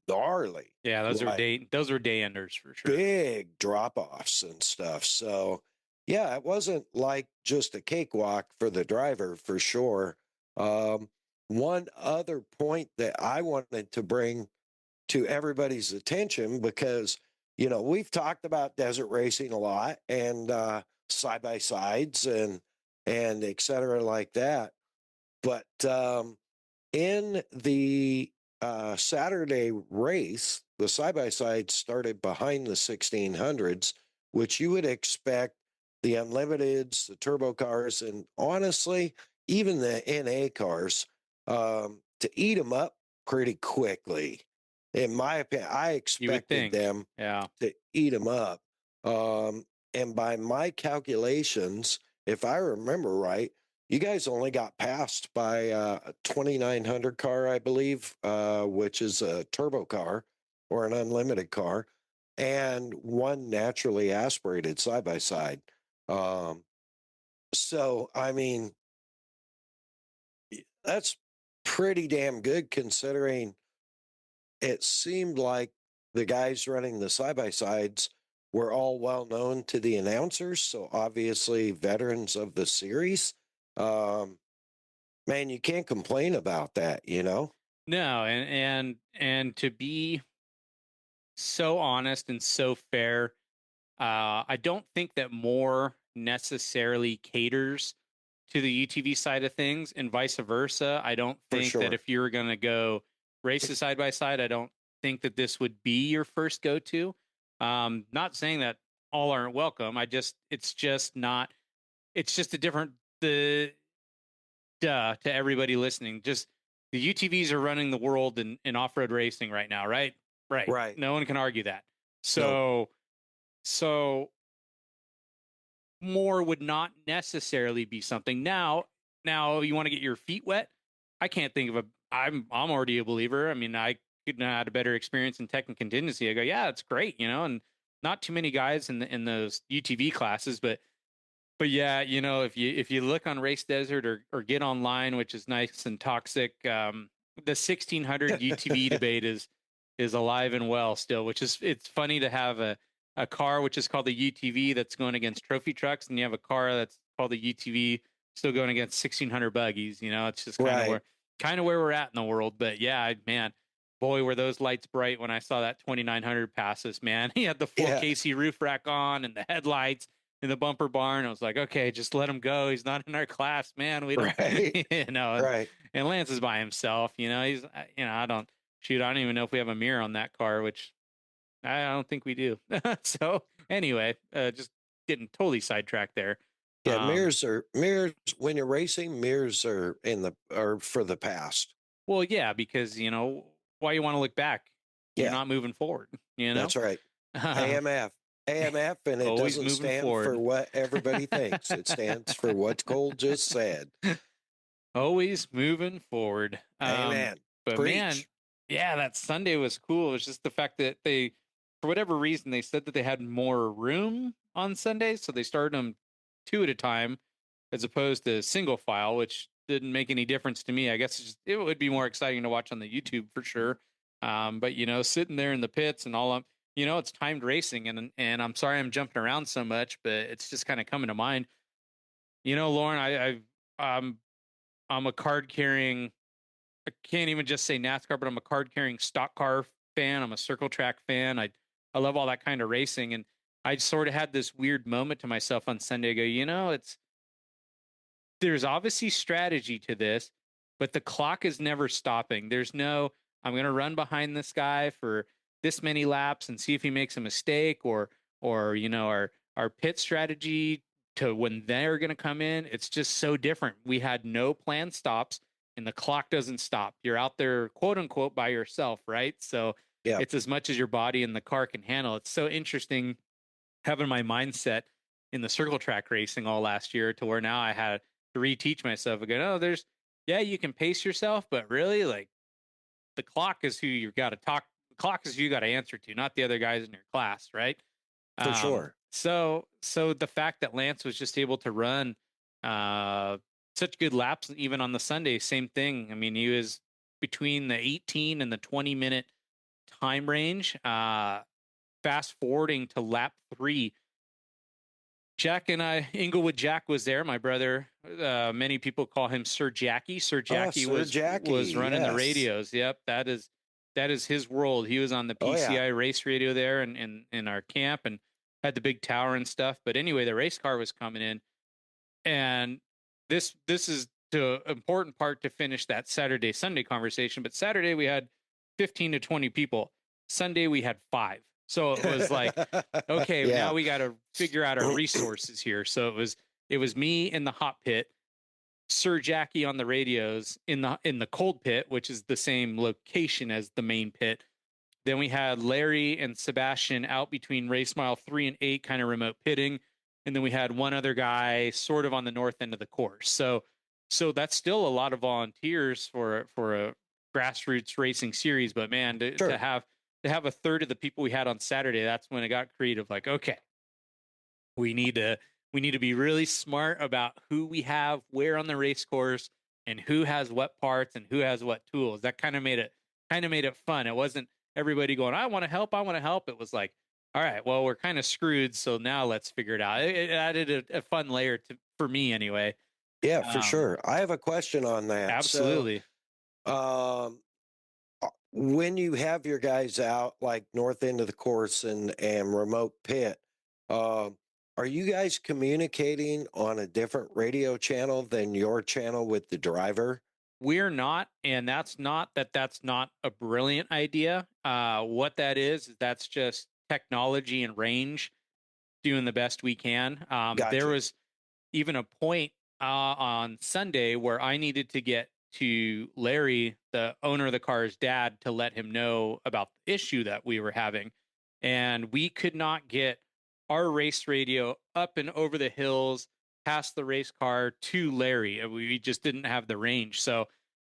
gnarly. Yeah, Like those were day enders for sure. big drop offs and stuff. So, yeah, it wasn't like just a cakewalk for the driver for sure. One other point that I wanted to bring to everybody's attention, because, we've talked about desert racing a lot and side by sides and et cetera like that. But in the Saturday race, the side by side started behind the 1600s, which you would expect the Unlimiteds, the turbo cars, and honestly, even the NA cars to eat them up pretty quickly. In my opinion, I You would expected think. them Yeah. to eat them up. And by my calculations, if I remember right, you guys only got passed by a 2900 car, I believe, which is a turbo car or an unlimited car, and one naturally aspirated side by side. So, I mean, that's pretty damn good considering it seemed like the guys running the side by sides were all well known to the announcers. So, obviously, veterans of the series. Um, Man, you can't complain about that. No, and to be so honest and so fair, I don't think that M.O.R.E necessarily caters to the UTV side of things, and vice versa. I don't For think that sure. if you were going to go races side by side, I don't think that this would be your first go to. Not saying that all aren't welcome. It's just not. It's just a different the to everybody listening. Just the UTVs are running the world in off road racing right now, right? Right. Right. No one can argue that. No. So more would not necessarily be something. Now you want to get your feet wet. I can't think of I'm already a believer. I mean, I could not had a better experience in tech and contingency. I go, yeah, it's great, and not too many guys in those UTV classes, but yeah, if you look on Race Desert or get online, which is nice and toxic, the 1600 UTV debate is alive and well still, which is it's funny to have a car which is called the UTV that's going against trophy trucks, and you have a car that's called the UTV still going against 1600 buggies. It's just Right. kind of where we're at in the world. But yeah, man, boy, were those lights bright when I saw that 2900 pass us, man. He had the full Yeah. KC roof rack on and the headlights in the bumper barn. I was like, okay, just let him go. He's not in our class, man. We don't, Right. Right. and Lance is by himself. I don't even know if we have a mirror on that car, which I don't think we do. So anyway, just getting totally sidetracked there. Yeah, mirrors when you're racing, mirrors are for the past. Well, yeah, because why you want to look back? You're Yeah. not moving forward. That's right. AMF. AMF, and it Always doesn't moving stand forward. for what everybody thinks. It stands for what Cole just said. Always moving forward. Amen. But Preach. man, yeah, that Sunday was cool. It was just the fact that they, for whatever reason, they said that they had more room on Sundays, so they started them two at a time as opposed to single file, which didn't make any difference to me. I guess it would be more exciting to watch on the YouTube for sure. But sitting there in the pits and all, it's timed racing, and I'm sorry I'm jumping around so much, but it's just kind of coming to mind. Lauren, I'm a card carrying. I can't even just say NASCAR, but I'm a card carrying stock car fan. I'm a circle track fan. I love all that kind of racing. And I sort of had this weird moment to myself on Sunday. I go, there's obviously strategy to this, but the clock is never stopping. There's no, I'm going to run behind this guy for this many laps and see if he makes a mistake, or our pit strategy to when they're going to come in. It's just so different. We had no planned stops, and the clock doesn't stop. You're out there, quote unquote, by yourself, right? So Yeah, it's as much as your body and the car can handle. It's so interesting having my mindset in the circle track racing all last year to where now I had to reteach myself again. Oh, yeah, you can pace yourself, but really, like, the clock is who you got to talk. The clock is who you got to answer to, not the other guys in your class, right? for sure. So the fact that Lance was just able to run such good laps, even on the Sunday, same thing. I mean, he was between the 18 and the 20-minute time range. Fast forwarding to lap 3, Jack and I, Inglewood Jack was there. My brother, many people call him Sir Jackie. Sir Jackie was running the radios. Yep, that is his world. He was on the PCI race radio there and in our camp, and had the big tower and stuff. But anyway, the race car was coming in, and this is the important part to finish that Saturday Sunday conversation. But Saturday we had 15 to 20 people. Sunday we had 5. So it was like, okay, now we got to figure out our resources here. So it was me in the hot pit, Sir Jackie on the radios in the cold pit, which is the same location as the main pit. Then we had Larry and Sebastian out between race mile 3 and 8, kind of remote pitting. And then we had one other guy sort of on the north end of the course. So that's still a lot of volunteers for a grassroots racing series. But man, to have a third of the people we had on Saturday, that's when it got creative. Like, okay, we need to be really smart about who we have where on the race course and who has what parts and who has what tools. That kind of made it fun. It wasn't everybody going, I want to help. It was like, all right, well, we're kind of screwed, so now let's figure it out. It added a fun layer for me anyway. Yeah, for sure. I have a question on that. Absolutely. So, when you have your guys out like north end of the course and remote pit, are you guys communicating on a different radio channel than your channel with the driver? We're not, and that's not a brilliant idea. What that is that's just technology and range doing the best we can. Gotcha. There was even a point on Sunday where I needed to get to Larry, the owner of the car's dad, to let him know about the issue that we were having. And we could not get our race radio up and over the hills past the race car to Larry. We just didn't have the range. So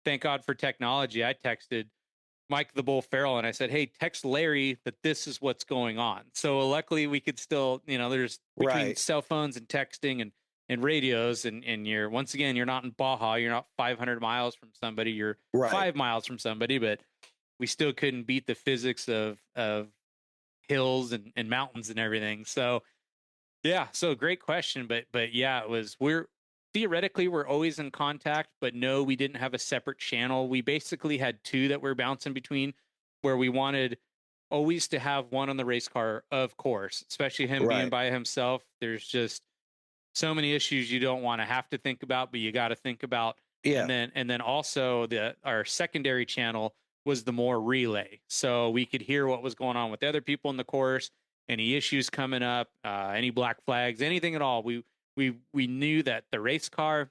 thank God for technology. I texted Mike the Bull Farrell and I said, hey, text Larry that this is what's going on. So luckily we could still, there's between cell phones and texting and radios, and you're, once again, you're not in Baja, you're not 500 miles from somebody, you're 5 miles from somebody, but we still couldn't beat the physics of hills and mountains and everything. So yeah, so great question, but yeah, we're always in contact, but no, we didn't have a separate channel. We basically had 2 that we're bouncing between, where we wanted always to have one on the race car, of course, especially him being by himself. There's just so many issues you don't want to have to think about, but you got to think about. Yeah. And then also our secondary channel was the M.O.R.E relay. So we could hear what was going on with other people in the course, any issues coming up, any black flags, anything at all. We knew that the race car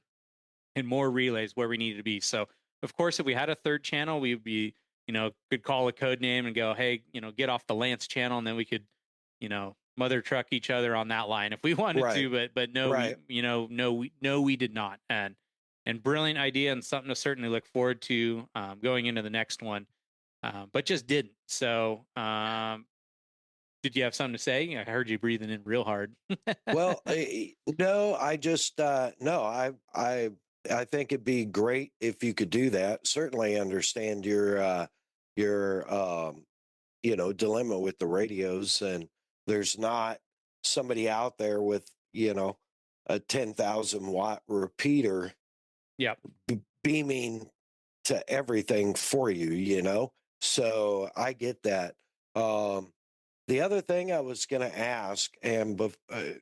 and M.O.R.E relays where we needed to be. So of course, if we had a third channel, we would be, could call a code name and go, hey, get off the Lance channel. And then we could, mother truck each other on that line if we wanted to, but no, we did not. And brilliant idea, and something to certainly look forward to going into the next one, but just didn't. So did you have something to say? I heard you breathing in real hard. Well, no, I just no, I think it'd be great if you could do that. Certainly understand your dilemma with the radios, and there's not somebody out there with a 10,000 watt repeater Yep. beaming to everything for you. So I get that. The other thing I was going to ask, and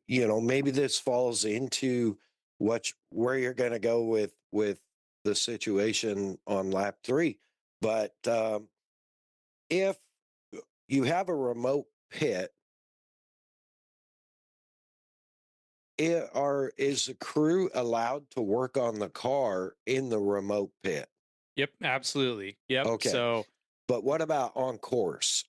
maybe this falls into where you're going to go with the situation on lap 3, but if you have a remote pit, is the crew allowed to work on the car in the remote pit? Yep, absolutely. Yep. Okay. So, But what about on course?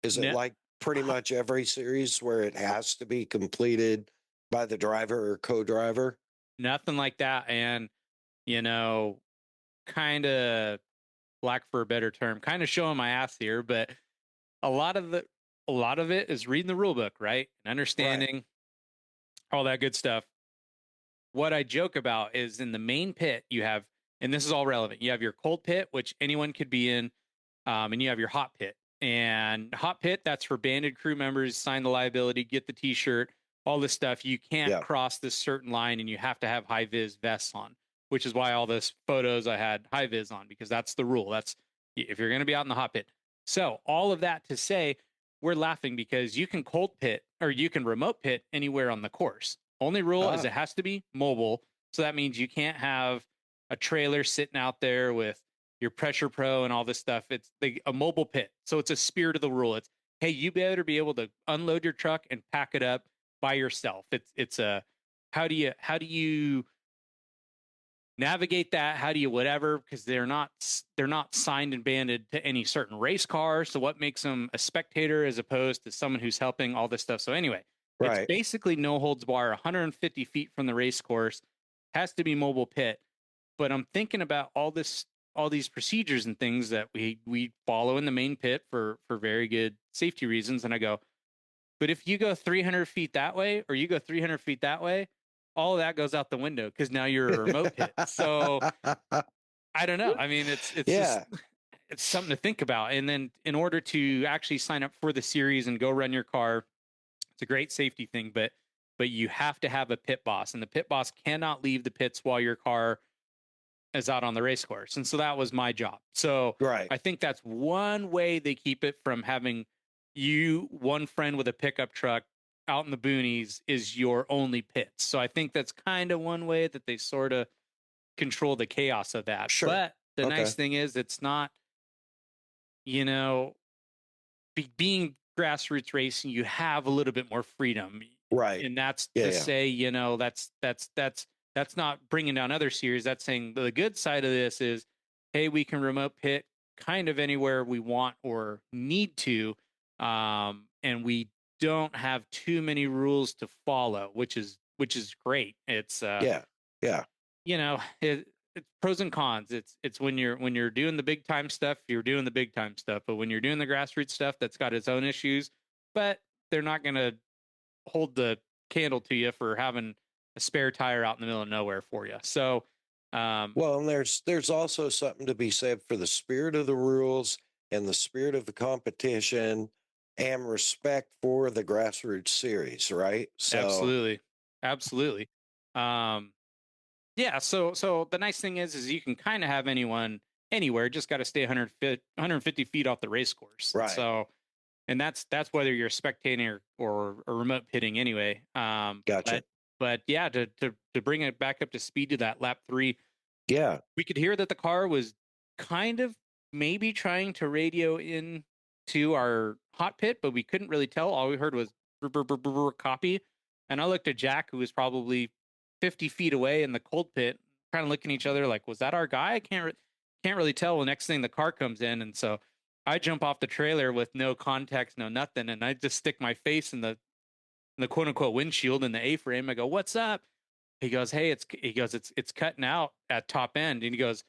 Is it no, like pretty much every series where it has to be completed by the driver or co-driver? nothing like that. And, you know, kind of, lack for a better term, kind of showing my ass here, but a lot of it is reading the rule book, right? And Right. understanding all that good stuff. What I joke about is in the main pit, you have, and this is all relevant, you have your cold pit, which anyone could be in, and you have your hot pit. And hot pit, that's for banded crew members, sign the liability, get the t-shirt, all this stuff. You can't Yeah. cross this certain line and you have to have high vis vests on, which is why all this photos I had high vis on, because that's the rule. That's if you're going to be out in the hot pit. So all of that to say, we're laughing because you can cold pit or you can remote pit anywhere on the course. Only rule is it has to be mobile. So that means you can't have a trailer sitting out there with your pressure pro and all this stuff. It's a mobile pit. So it's a spirit of the rule. It's, hey, you better be able to unload your truck and pack it up by yourself. It's a, how do you navigate that? How do you whatever? Because they're not signed and banded to any certain race car. So what makes them a spectator as opposed to someone who's helping all this stuff? So anyway, it's Right. basically no holds bar, 150 feet from the race course, has to be mobile pit. But I'm thinking about all these procedures and things that we follow in the main pit for very good safety reasons. And I go, but if you go 300 feet that way or you go 300 feet that way, all of that goes out the window because now you're a remote pit. So I don't know. I mean, it's just it's something to think about. And then in order to actually sign up for the series and go run your car, it's a great safety thing, but you have to have a pit boss, and the pit boss cannot leave the pits while your car is out on the race course. And so that was my job. So Right. I think that's one way they keep it from having you, one friend with a pickup truck out in the boonies is your only pits. So I think that's kind of one way that they sort of control the chaos of that. Sure. But the Okay. nice thing is it's not, being grassroots racing, you have a little bit more freedom. Right. And that's Yeah, to yeah. say, that's not bringing down other series. That's saying the good side of this is, hey, we can remote pit kind of anywhere we want or need to. And we don't have too many rules to follow, which is great. It's, Yeah. Yeah. it's pros and cons. It's when you're doing the big time stuff, you're doing the big time stuff. But when you're doing the grassroots stuff, that's got its own issues. But they're not going to hold the candle to you for having a spare tire out in the middle of nowhere for you. So, Well, and there's also something to be said for the spirit of the rules and the spirit of the competition and respect for the grassroots series, right? So absolutely. Um, yeah. So the nice thing is you can kind of have anyone anywhere, just got to stay 150 feet off the race course. right. So, and that's whether you're spectating or remote pitting anyway. Gotcha. But yeah, to bring it back up to speed to that lap 3, Yeah. we could hear that the car was kind of maybe trying to radio in to our hot pit, but we couldn't really tell. All we heard was brr, brr, brr, brr, brr, copy. And I looked at Jack, who was probably 50 feet away in the cold pit, kind of looking at each other like, was that our guy? I can't really tell. The next thing the car comes in. And so I jump off the trailer with no context, no nothing. And I just stick my face in the quote unquote windshield in the A-frame. I go, what's up? He goes, hey, it's cutting out at top end. And he goes,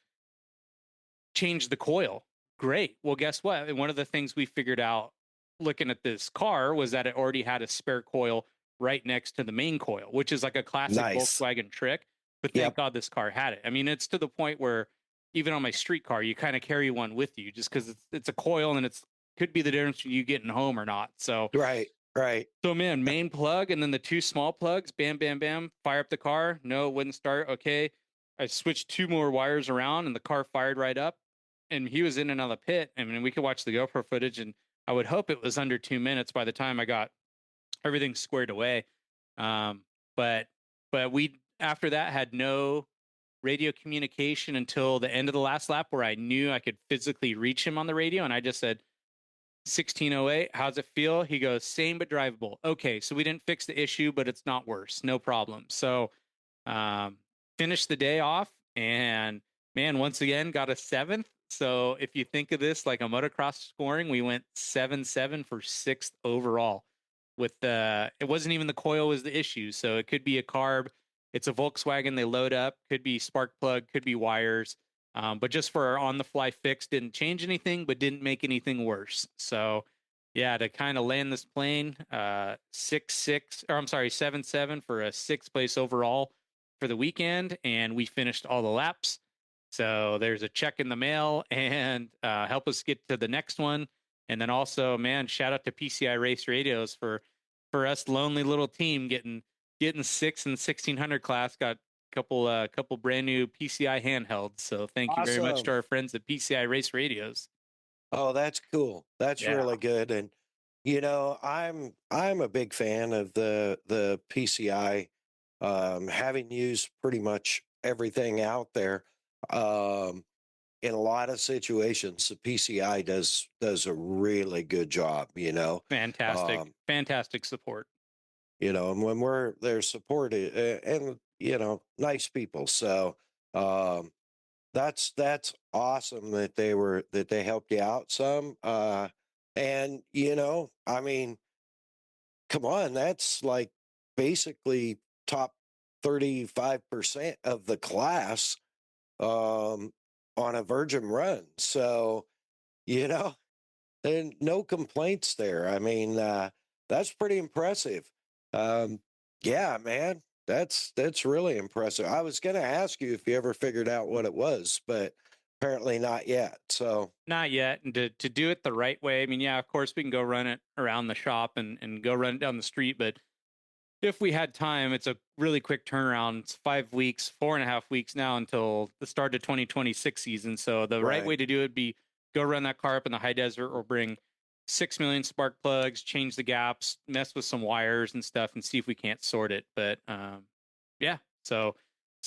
change the coil. Great. Well, guess what? One of the things we figured out looking at this car was that it already had a spare coil right next to the main coil, which is like a classic Nice. Volkswagen trick. But thank God this car had it. I mean, it's to the point where even on my street car, you kind of carry one with you just because it's a coil and it's could be the difference between you getting home or not. So Right. So man, main plug and then the two small plugs, bam, bam, bam, fire up the car. No, it wouldn't start. Okay. I switched 2 more wires around and the car fired right up. and he was in and out of the pit. I mean, we could watch the GoPro footage, and I would hope it was under 2 minutes by the time I got everything squared away. Um, but we after that had no radio communication until the end of the last lap, where I knew I could physically reach him on the radio, and I just said, 1608, how's it feel? He goes, same but drivable. Okay, so we didn't fix the issue, but it's not worse. No problem. So finished the day off, and man, once again, got a 7th. So if you think of this like a motocross scoring, we went 7-7 for 6th overall. With it wasn't even the coil was the issue. So it could be a carb. It's a Volkswagen. They load up. Could be spark plug. Could be wires. But just for our on-the-fly fix, didn't change anything, but didn't make anything worse. So, yeah, to kind of land this plane, 7-7 for a 6th place overall for the weekend, and we finished all the laps. So there's a check in the mail, and help us get to the next one. And then also, man, shout out to PCI Race Radios for us lonely little team getting 6th in the 1600 class. Got couple brand new PCI handhelds. So thank you very much to our friends at PCI Race Radios. Oh, that's cool. That's really good. And I'm a big fan of the PCI, having used pretty much everything out there. In a lot of situations, the PCI does a really good job, Fantastic support. And when we're their support, and nice people. So that's awesome that they helped you out some. And I mean, come on, that's like basically top 35% of the class on a virgin run. So, and no complaints there. I mean, that's pretty impressive. Yeah, man, that's really impressive. I was going to ask you if you ever figured out what it was, but apparently not yet. So not yet. And to do it the right way, I mean, yeah, of course we can go run it around the shop and go run it down the street, but if we had time, it's a really quick turnaround. It's 5 weeks, 4.5 weeks now until the start of 2026 season. So the right way to do it would be go run that car up in the high desert, or bring 6 million spark plugs, change the gaps, mess with some wires and stuff, and see if we can't sort it. But yeah, so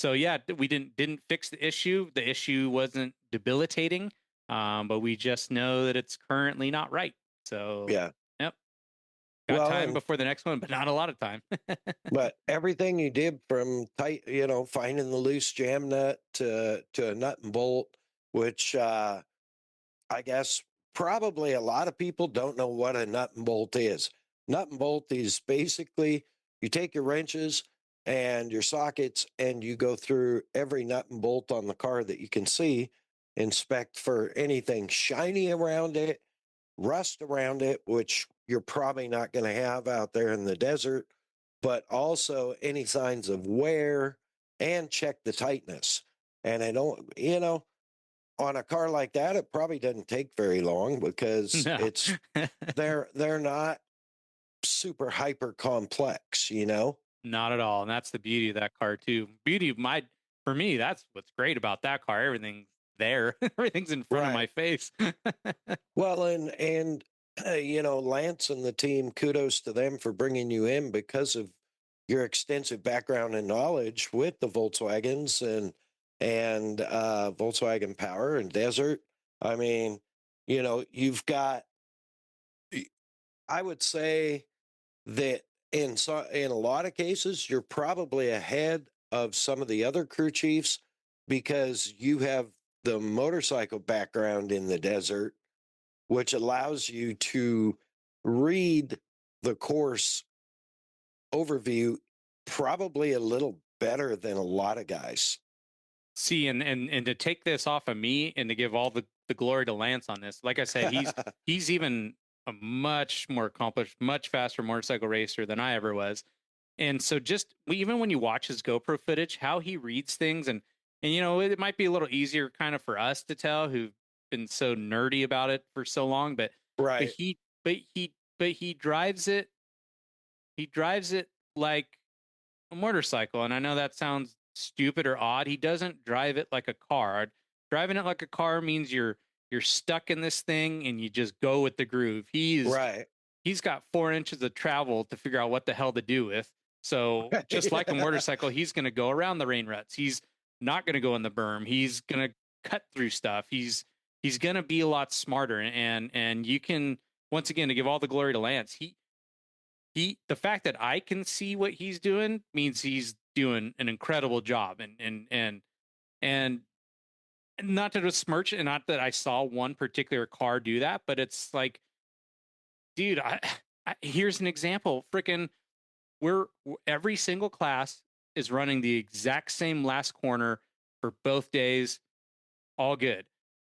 yeah, we didn't fix the issue. The issue wasn't debilitating, but we just know that it's currently not right. So yeah. Got time before the next one, but not a lot of time. But everything you did, from finding the loose jam nut to a nut and bolt, which I guess probably a lot of people don't know what a nut and bolt is. Nut and bolt is basically you take your wrenches and your sockets and you go through every nut and bolt on the car that you can see, inspect for anything shiny around it, rust around it, which you're probably not going to have out there in the desert, but also any signs of wear, and check the tightness. And I don't, on a car like that, it probably doesn't take very long because it's they're not super hyper complex, Not at all. And that's the beauty of that car too. For me, that's what's great about that car. Everything's there. Everything's in front of my face. Well, and Lance and the team, kudos to them for bringing you in because of your extensive background and knowledge with the Volkswagens and Volkswagen Power and Desert. I mean, you've got, I would say that in a lot of cases, you're probably ahead of some of the other crew chiefs because you have the motorcycle background in the desert, which allows you to read the course overview probably a little better than a lot of guys. See, and to take this off of me and to give all the glory to Lance on this, like I said, he's even a much more accomplished, much faster motorcycle racer than I ever was. And so just even when you watch his GoPro footage, how he reads things, and it might be a little easier kind of for us to tell who've been so nerdy about it for so long, but he drives it like a motorcycle. And I know that sounds stupid or odd. He doesn't drive it like a car. Driving it like a car means you're you're stuck in this thing and you just go with the groove. Right. He's got 4 inches of travel to figure out what the hell to do with. So just like a motorcycle, he's going to go around the rain ruts. He's not going to go in the berm. He's going to cut through stuff. He's going to be a lot smarter. And you can, once again, to give all the glory to Lance, the fact that I can see what he's doing means he's doing an incredible job. And not to besmirch, and not that I saw one particular car do that, but it's like, dude, here's an example. Freaking, every single class is running the exact same last corner for both days. All good.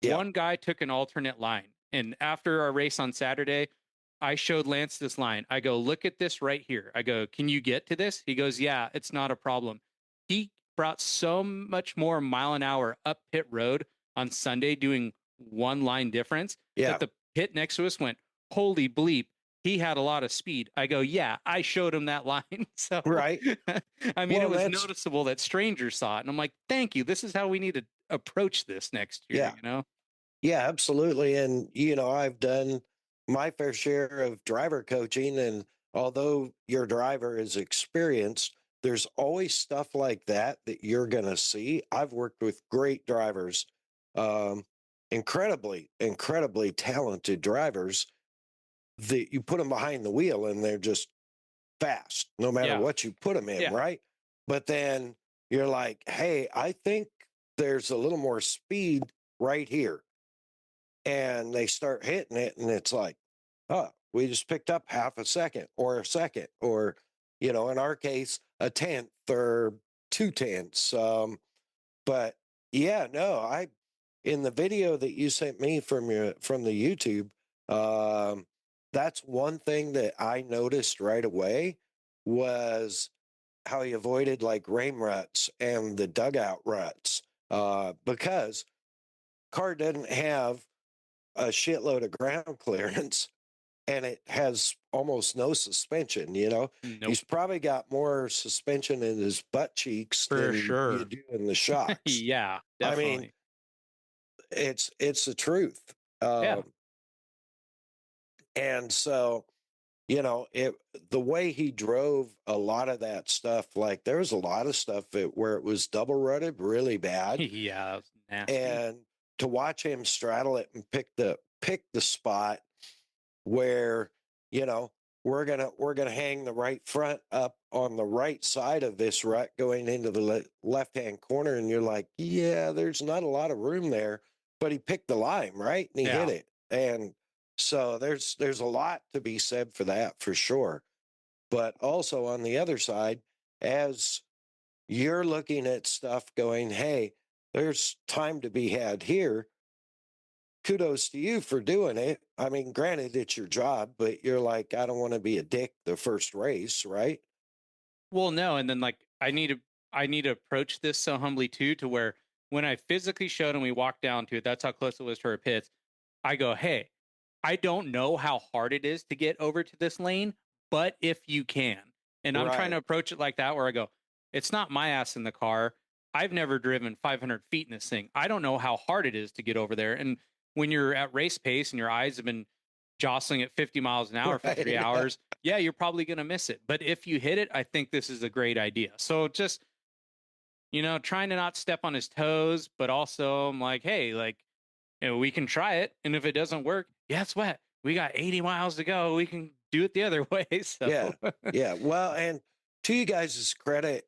Yeah. One guy took an alternate line, and after our race on Saturday, I showed Lance this line. I go, look at this right here. I go, can you get to this? He goes, yeah, it's not a problem. He brought so much more mile an hour up pit road on Sunday doing one line difference that the pit next to us went, holy bleep, he had a lot of speed. I go, yeah, I showed him that line. So, right. I mean, it was noticeable that strangers saw it. And I'm like, thank you. This is how we need to approach this next year, you know? Yeah, absolutely. And, you know, I've done my fair share of driver coaching. And although your driver is experienced, there's always stuff like that you're going to see. I've worked with great drivers, incredibly talented drivers that you put them behind the wheel and they're just fast, no matter what you put them in, right? But then you're like, hey, I think there's a little more speed right here. And they start hitting it, and it's like, oh, we just picked up half a second, or, you know, in our case, a tenth or 2/10. But yeah, no, in the video that you sent me from the YouTube, that's one thing that I noticed right away was how he avoided like rain ruts and the dugout ruts, because car doesn't have a shitload of ground clearance and it has almost no suspension, you know. Nope. He's probably got more suspension in his butt cheeks than you do in the shocks. Yeah, definitely. I mean, it's the truth. And so, you know, the way he drove a lot of that stuff, like there was a lot of stuff where it was double rutted really bad. Yeah, it was nasty. And to watch him straddle it and pick the spot where, you know, we're gonna hang the right front up on the right side of this rut going into the left-hand corner, and you're like, yeah, there's not a lot of room there, but he picked the line right and he hit it. And so there's a lot to be said for that, for sure. But also on the other side, as you're looking at stuff going, hey, there's time to be had here. Kudos to you for doing it. I mean, granted, it's your job, but you're like, I don't want to be a dick the first race, right? Well, no. And then like, I need to approach this so humbly too, to where when I physically showed him, we walked down to it, that's how close it was to our pits. I go, hey, I don't know how hard it is to get over to this lane, but if you can, and I'm trying to approach it like that, where I go, it's not my ass in the car. I've never driven 500 feet in this thing. I don't know how hard it is to get over there. And when you're at race pace and your eyes have been jostling at 50 miles an hour for 3 hours, yeah, you're probably going to miss it. But if you hit it, I think this is a great idea. So just, you know, trying to not step on his toes, but also I'm like, hey, like, you know, we can try it. And if it doesn't work, guess what? We got 80 miles to go. We can do it the other way. So yeah. Well, and to you guys' credit,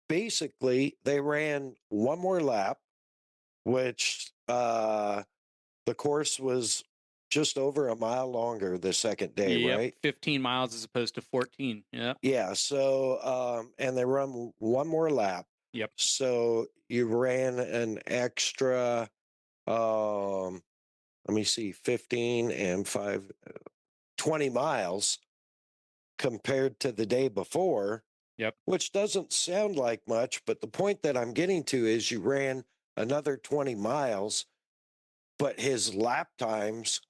basically they ran one more lap, which the course was just over a mile longer the second day, right? 15 miles as opposed to 14. Yeah. So, and they run one more lap. Yep. So you ran an extra, let me see, 15 and 5, 20 miles compared to the day before. Yep. Which doesn't sound like much, but the point that I'm getting to is you ran another 20 miles, but his lap times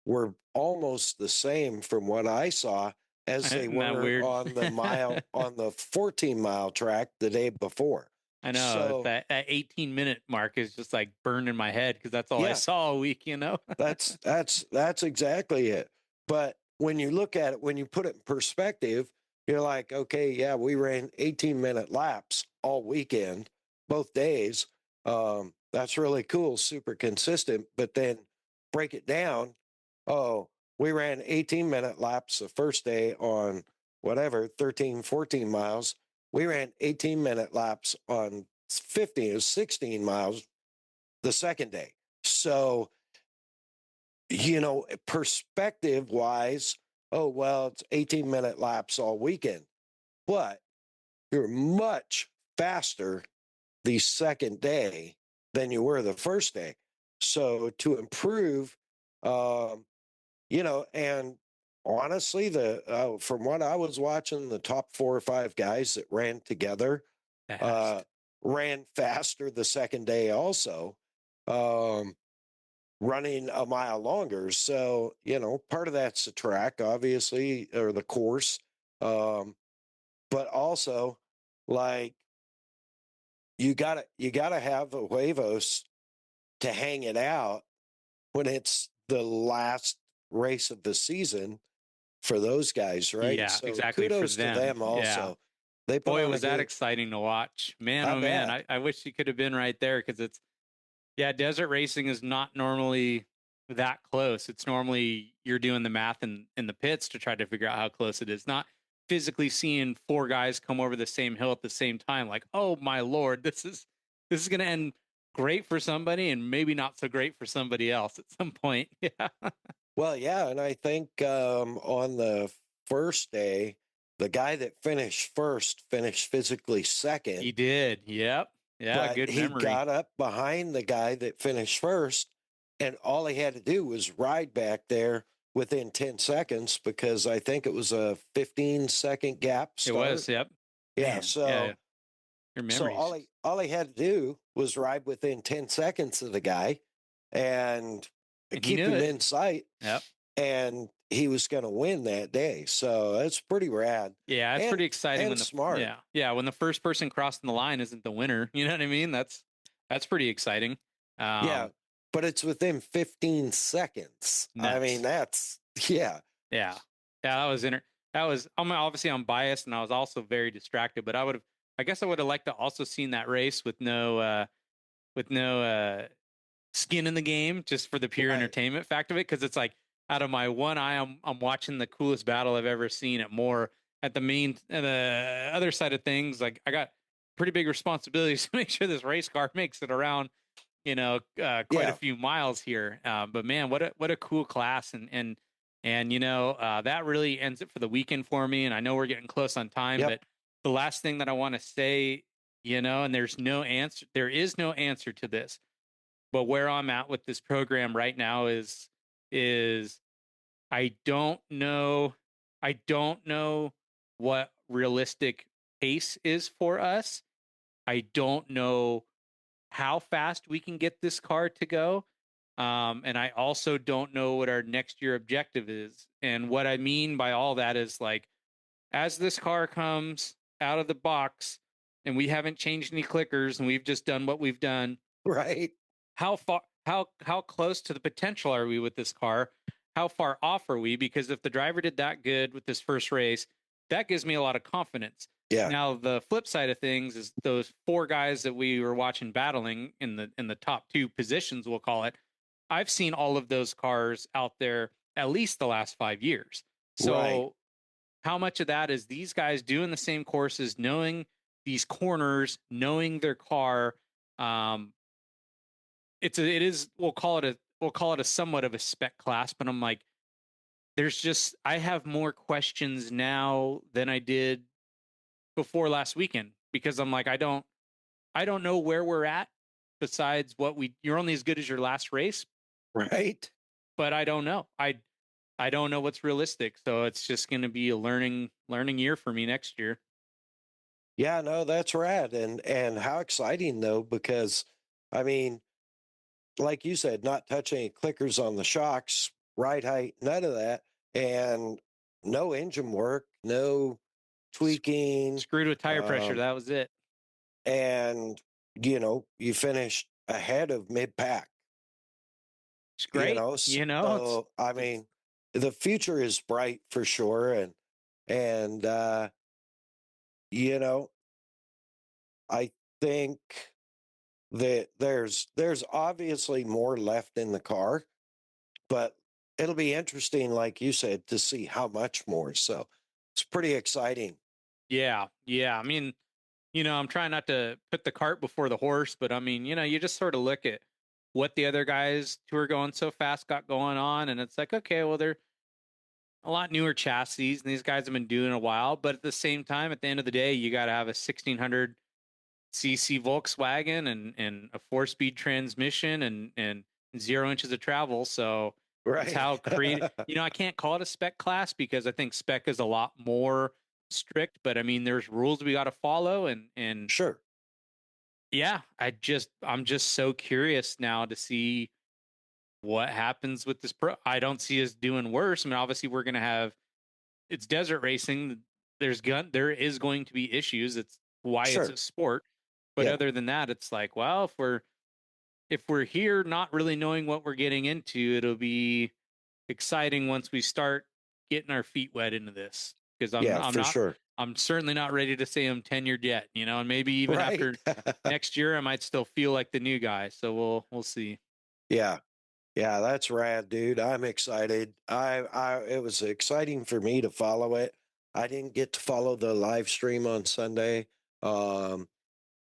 were almost the same from what I saw as they were on the 14-mile track the day before. I know So that 18-minute mark is just like burned in my head because that's all I yeah, saw all week, you know? that's exactly it. But when you look at it, when you put it in perspective, you're like, okay, yeah, we ran 18-minute laps all weekend, both days. That's really cool, super consistent. But then break it down. Oh, we ran 18-minute laps the first day on whatever, 13, 14 miles. We ran 18-minute laps on 15 or 16 miles the second day. So, perspective wise, oh, well, it's 18-minute laps all weekend, but you're much faster the second day than you were the first day. So to improve, um, and honestly, from what I was watching, the top 4 or 5 guys that ran together uh, Fast. ran faster the second day also. Um, Running a mile longer. So, part of that's the track, obviously, or the course. But also, like, you gotta have a huevos to hang it out when it's the last race of the season for those guys, right? Yeah, So exactly, for kudos to them. them Yeah. also. They put Boy, on a was that good, exciting to watch. Man, I oh man, bet. I wish you could have been right there because yeah, desert racing is not normally that close. It's normally you're doing the math in the pits to try to figure out how close it is. Not physically seeing 4 guys come over the same hill at the same time. Like, oh my lord, this is going to end great for somebody and maybe not so great for somebody else at some point. Yeah, Well, yeah, and I think on the first day, the guy that finished first finished physically second, he did. Yep. Yeah, but good he memory. got up behind the guy that finished first, and all he had to do was ride back there within 10 seconds because I think it was a 15-second gap It start. was. Yep. Yeah, Man. Yeah. so Your so memories. all he had to do was ride within 10 seconds of the guy and And he keep knew him it. in sight, Yep. and he was going to win that day. So that's pretty rad Yeah, it's and pretty exciting when the smart. when the first person crossing the line isn't the winner. You know what I mean? That's pretty exciting. Yeah, Um, but it's within 15 seconds. I mean, nuts. that's yeah, Yeah, yeah, that was That was obviously I'm biased and I was also very distracted. But I guess I would have liked to also seen that race with no skin in the game, just for the pure right. entertainment fact of it. Because it's like out of my one eye, I'm watching the coolest battle I've ever seen at M.O.R.E. At the other side of things, like I got pretty big responsibilities to make sure this race car makes it around, quite a Yeah, few miles here. But man, what a cool class, and that really ends it for the weekend for me. And I know we're getting close on time, yep, but the last thing that I want to say, and there is no answer to this, but where I'm at with this program right now is I don't know what realistic pace is for us. I don't know how fast we can get this car to go. And I also don't know what our next year objective is. And what I mean by all that is, like, as this car comes out of the box and we haven't changed any clickers and we've just done what we've done, right, how close to the potential are we with this car? How far off are we? Because if the driver did that good with this first race, that gives me a lot of confidence. yeah, Now the flip side of things is those 4 guys that we were watching battling in the top 2 positions, we'll call it. I've seen all of those cars out there at least the last 5 years. right, So how much of that is these guys doing the same courses, knowing these corners, knowing their car? Um, it is we'll call it a somewhat of a spec class, but I'm like, I have more questions now than I did before last weekend, because I'm like, I don't know where we're at besides you're only as good as your last race, right. but I don't know. I don't know what's realistic. So it's just going to be a learning year for me next year. Yeah, no, that's rad, and how exciting though, because I mean, like you said, not touching any clickers on the shocks, ride height, none of that, and no engine work, no S- tweaking. Screwed with tire pressure. Um, That was it. and you finished ahead of mid pack. It's great. So I mean, the future is bright for sure, and I think that there's obviously more left in the car, but it'll be interesting, like you said, to see how much more. So it's pretty exciting. Yeah. I mean, I'm trying not to put the cart before the horse, but I mean, you just sort of look at what the other guys who are going so fast got going on, and it's like, okay, well, they're a lot newer chassis, and these guys have been doing it a while. But at the same time, at the end of the day, you got to have a 1600 cc Volkswagen and a 4-speed transmission and 0 inches of travel. So it's Right. how creative. I can't call it a spec class because I think spec is a lot more strict. But I mean, there's rules we got to follow, and Sure. yeah, I'm just so curious now to see what happens with this pro. I don't see us doing worse. I mean, obviously we're going to have, it's desert racing. There is going to be issues. It's why it's a Sure. sport. But Yeah. other than that, it's like, well, if we're here not really knowing what we're getting into, it'll be exciting once we start getting our feet wet into this. Because Yeah, for sure. I'm certainly not ready to say I'm tenured yet, and maybe even Right. after next year, I might still feel like the new guy. So we'll see. Yeah. Yeah, that's rad, dude. I'm excited. It was exciting for me to follow it. I didn't get to follow the live stream on Sunday. Um,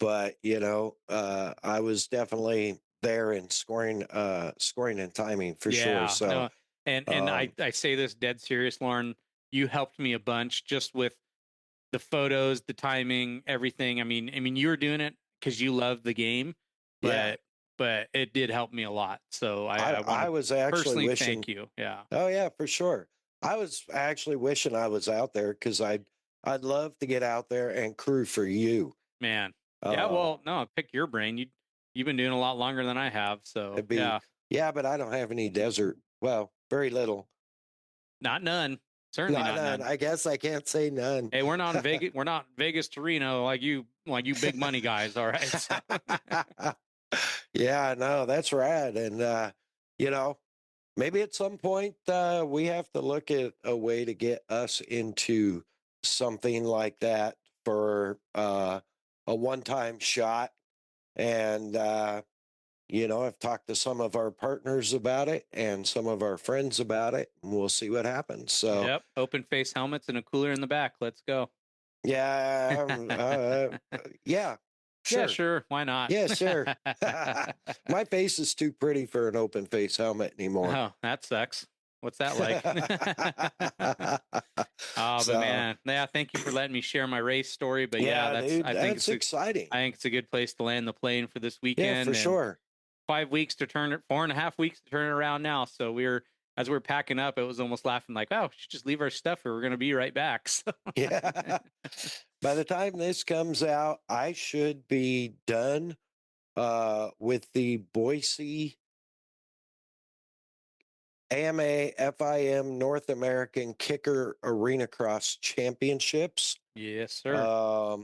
but I was definitely there in scoring and timing for sure. Yeah, So, no, and I um, I say this dead serious, Lauren. You helped me a bunch just with the photos, the timing, everything. I mean, you were doing it because you love the game, yeah, but it did help me a lot. So I want I to was actually personally wishing. thank you. Yeah, Oh yeah, for sure. I was actually wishing I was out there because I'd love to get out there and crew for you. man. Yeah, Um, well, no, pick your brain. You've been doing a lot longer than I have. So it'd be yeah, yeah, but I don't have any desert. Well, very little. not none. Certainly Not not none. none. I guess I can't say none. Hey, we're not in Vegas. We're not Vegas to Reno like you big money guys. All right. So. Yeah, no, that's rad. And you know, maybe at some point we have to look at a way to get us into something like that for a one-time shot. And I've talked to some of our partners about it and some of our friends about it, and we'll see what happens. So, Yep, open face helmets and a cooler in the back. Let's go. yeah, yeah, Yeah, sure. sure. Why not? Yeah, sure. My face is too pretty for an open face helmet anymore. Oh, that sucks. What's that like? Oh, but So, man, yeah. Thank you for letting me share my race story. But yeah, yeah, dude, that's exciting. I think it's a good place to land the plane for this Yeah, for weekend. And sure. 5 weeks to turn it, 4.5 weeks to turn it around now. So as we're packing up, it was almost laughing like, oh, we should just leave our stuff or we're going to be right back. So. Yeah. By the time this comes out, I should be done with the Boise AMA FIM North American Kicker Arena Cross Championships. Yes, sir.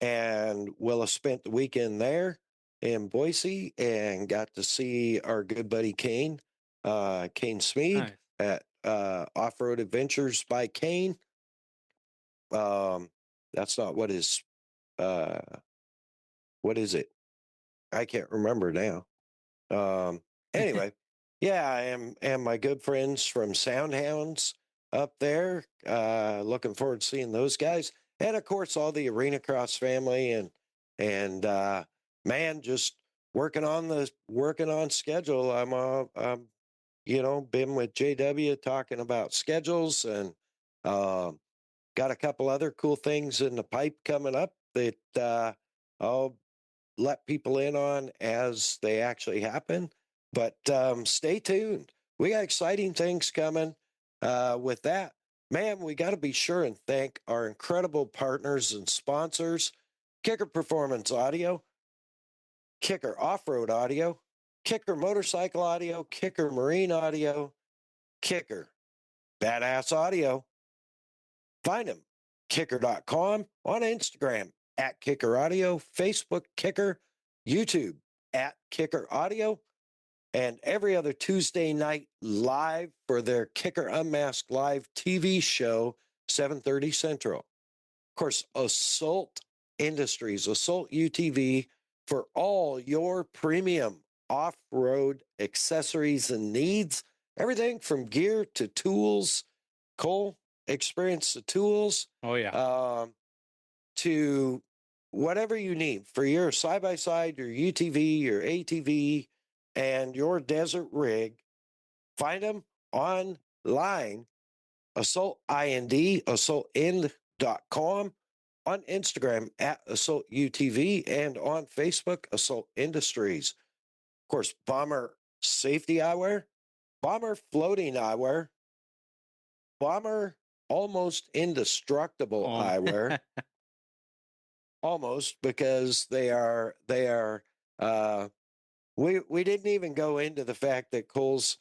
And we'll have spent the weekend there in Boise and got to see our good buddy Kane Smead Nice. at Off Road Adventures by Kane. That's not uh, what is it? I can't remember now. Anyway, yeah, and my good friends from Soundhounds up there. Looking forward to seeing those guys, and of course all the Arena Cross family and man, just working on schedule. Been with JW talking about schedules and got a couple other cool things in the pipe coming up that I'll let people in on as they actually happen. But stay tuned. We got exciting things coming with that. Man, we got to be sure and thank our incredible partners and sponsors, Kicker Performance Audio, Kicker Off-Road Audio, Kicker Motorcycle Audio, Kicker Marine Audio, Kicker Badass Audio. Find them, kicker.com, on Instagram, at Kicker Audio, Facebook Kicker, YouTube at Kicker Audio, and every other Tuesday night live for their Kicker Unmasked live TV show, 7:30 Central. Of course, Assault Industries, Assault UTV, for all your premium off-road accessories and needs. Everything from gear to tools, Cole, experience the tools, Oh yeah. to whatever you need for your side-by-side, your UTV, your ATV, and your desert rig. Find them online, Assault IND, assaultind.com, on Instagram at Assault UTV, and on Facebook, Assault Industries. Of course, Bomber Safety Eyewear, Bomber Floating Eyewear, Bomber Almost Indestructible Eyewear. Almost, because we didn't even go into the fact that Cole's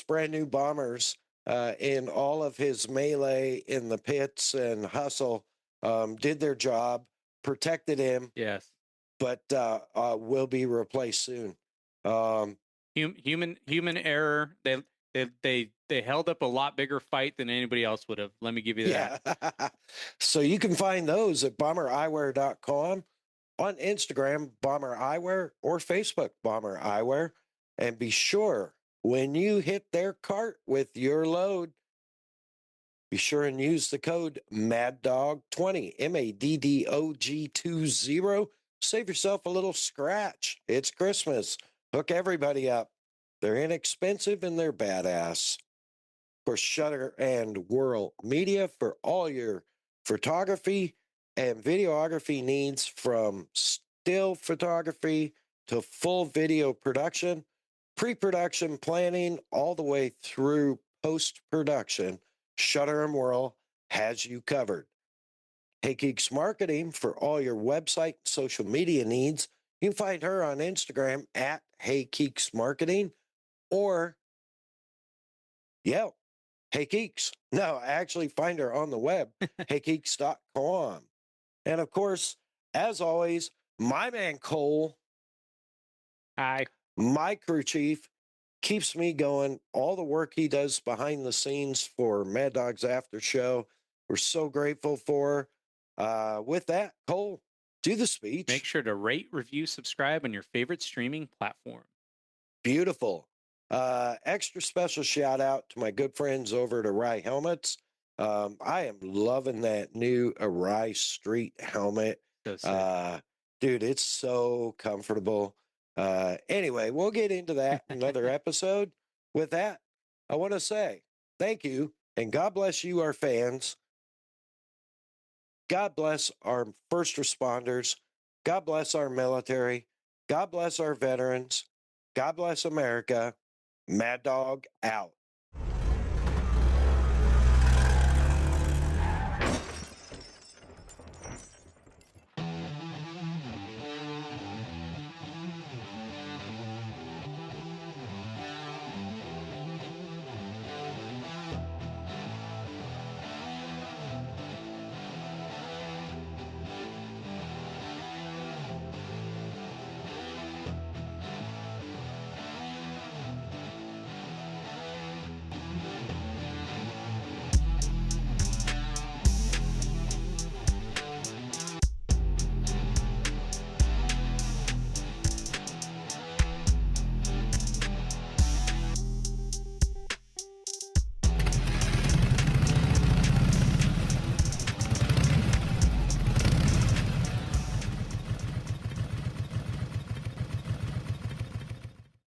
brand new bombers, in all of his melee in the pits and hustle, did their job, protected him, Yes. but will be replaced soon. Human error. They held up a lot bigger fight than anybody else would have. Let me give you that. Yeah. So you can find those at bombereyewear.com, on Instagram, Bomber Eyewear, or Facebook, Bomber Eyewear. And be sure, when you hit their cart with your load, be sure and use the code MAddOG20, MAddOG20. Save yourself a little scratch. It's Christmas. Hook everybody up. They're inexpensive and they're badass. Of course, Shutter and Whirl Media for all your photography and videography needs, from still photography to full video production, pre-production planning, all the way through post-production. Shutter and Whirl has you covered. Hey Geeks Marketing for all your website, social media needs. You can find her on Instagram at Hey Geeks Marketing, or Hey Geeks. No, I actually find her on the web, heygeeks.com. And of course, as always, my man Cole, Hi. my crew chief, keeps me going. All the work he does behind the scenes for Mad Dog's After Show, we're so grateful for. With that, Cole, do the speech. Make sure to rate, review, subscribe on your favorite streaming platform. Beautiful. Extra special shout out to my good friends over at M.O.R.E Helmets. I am loving that new M.O.R.E Street helmet. So sick. Dude, it's so comfortable. Anyway, we'll get into that in another episode. With that, I want to say thank you, and God bless you, our fans. God bless our first responders. God bless our military. God bless our veterans. God bless America. Mad Dog out.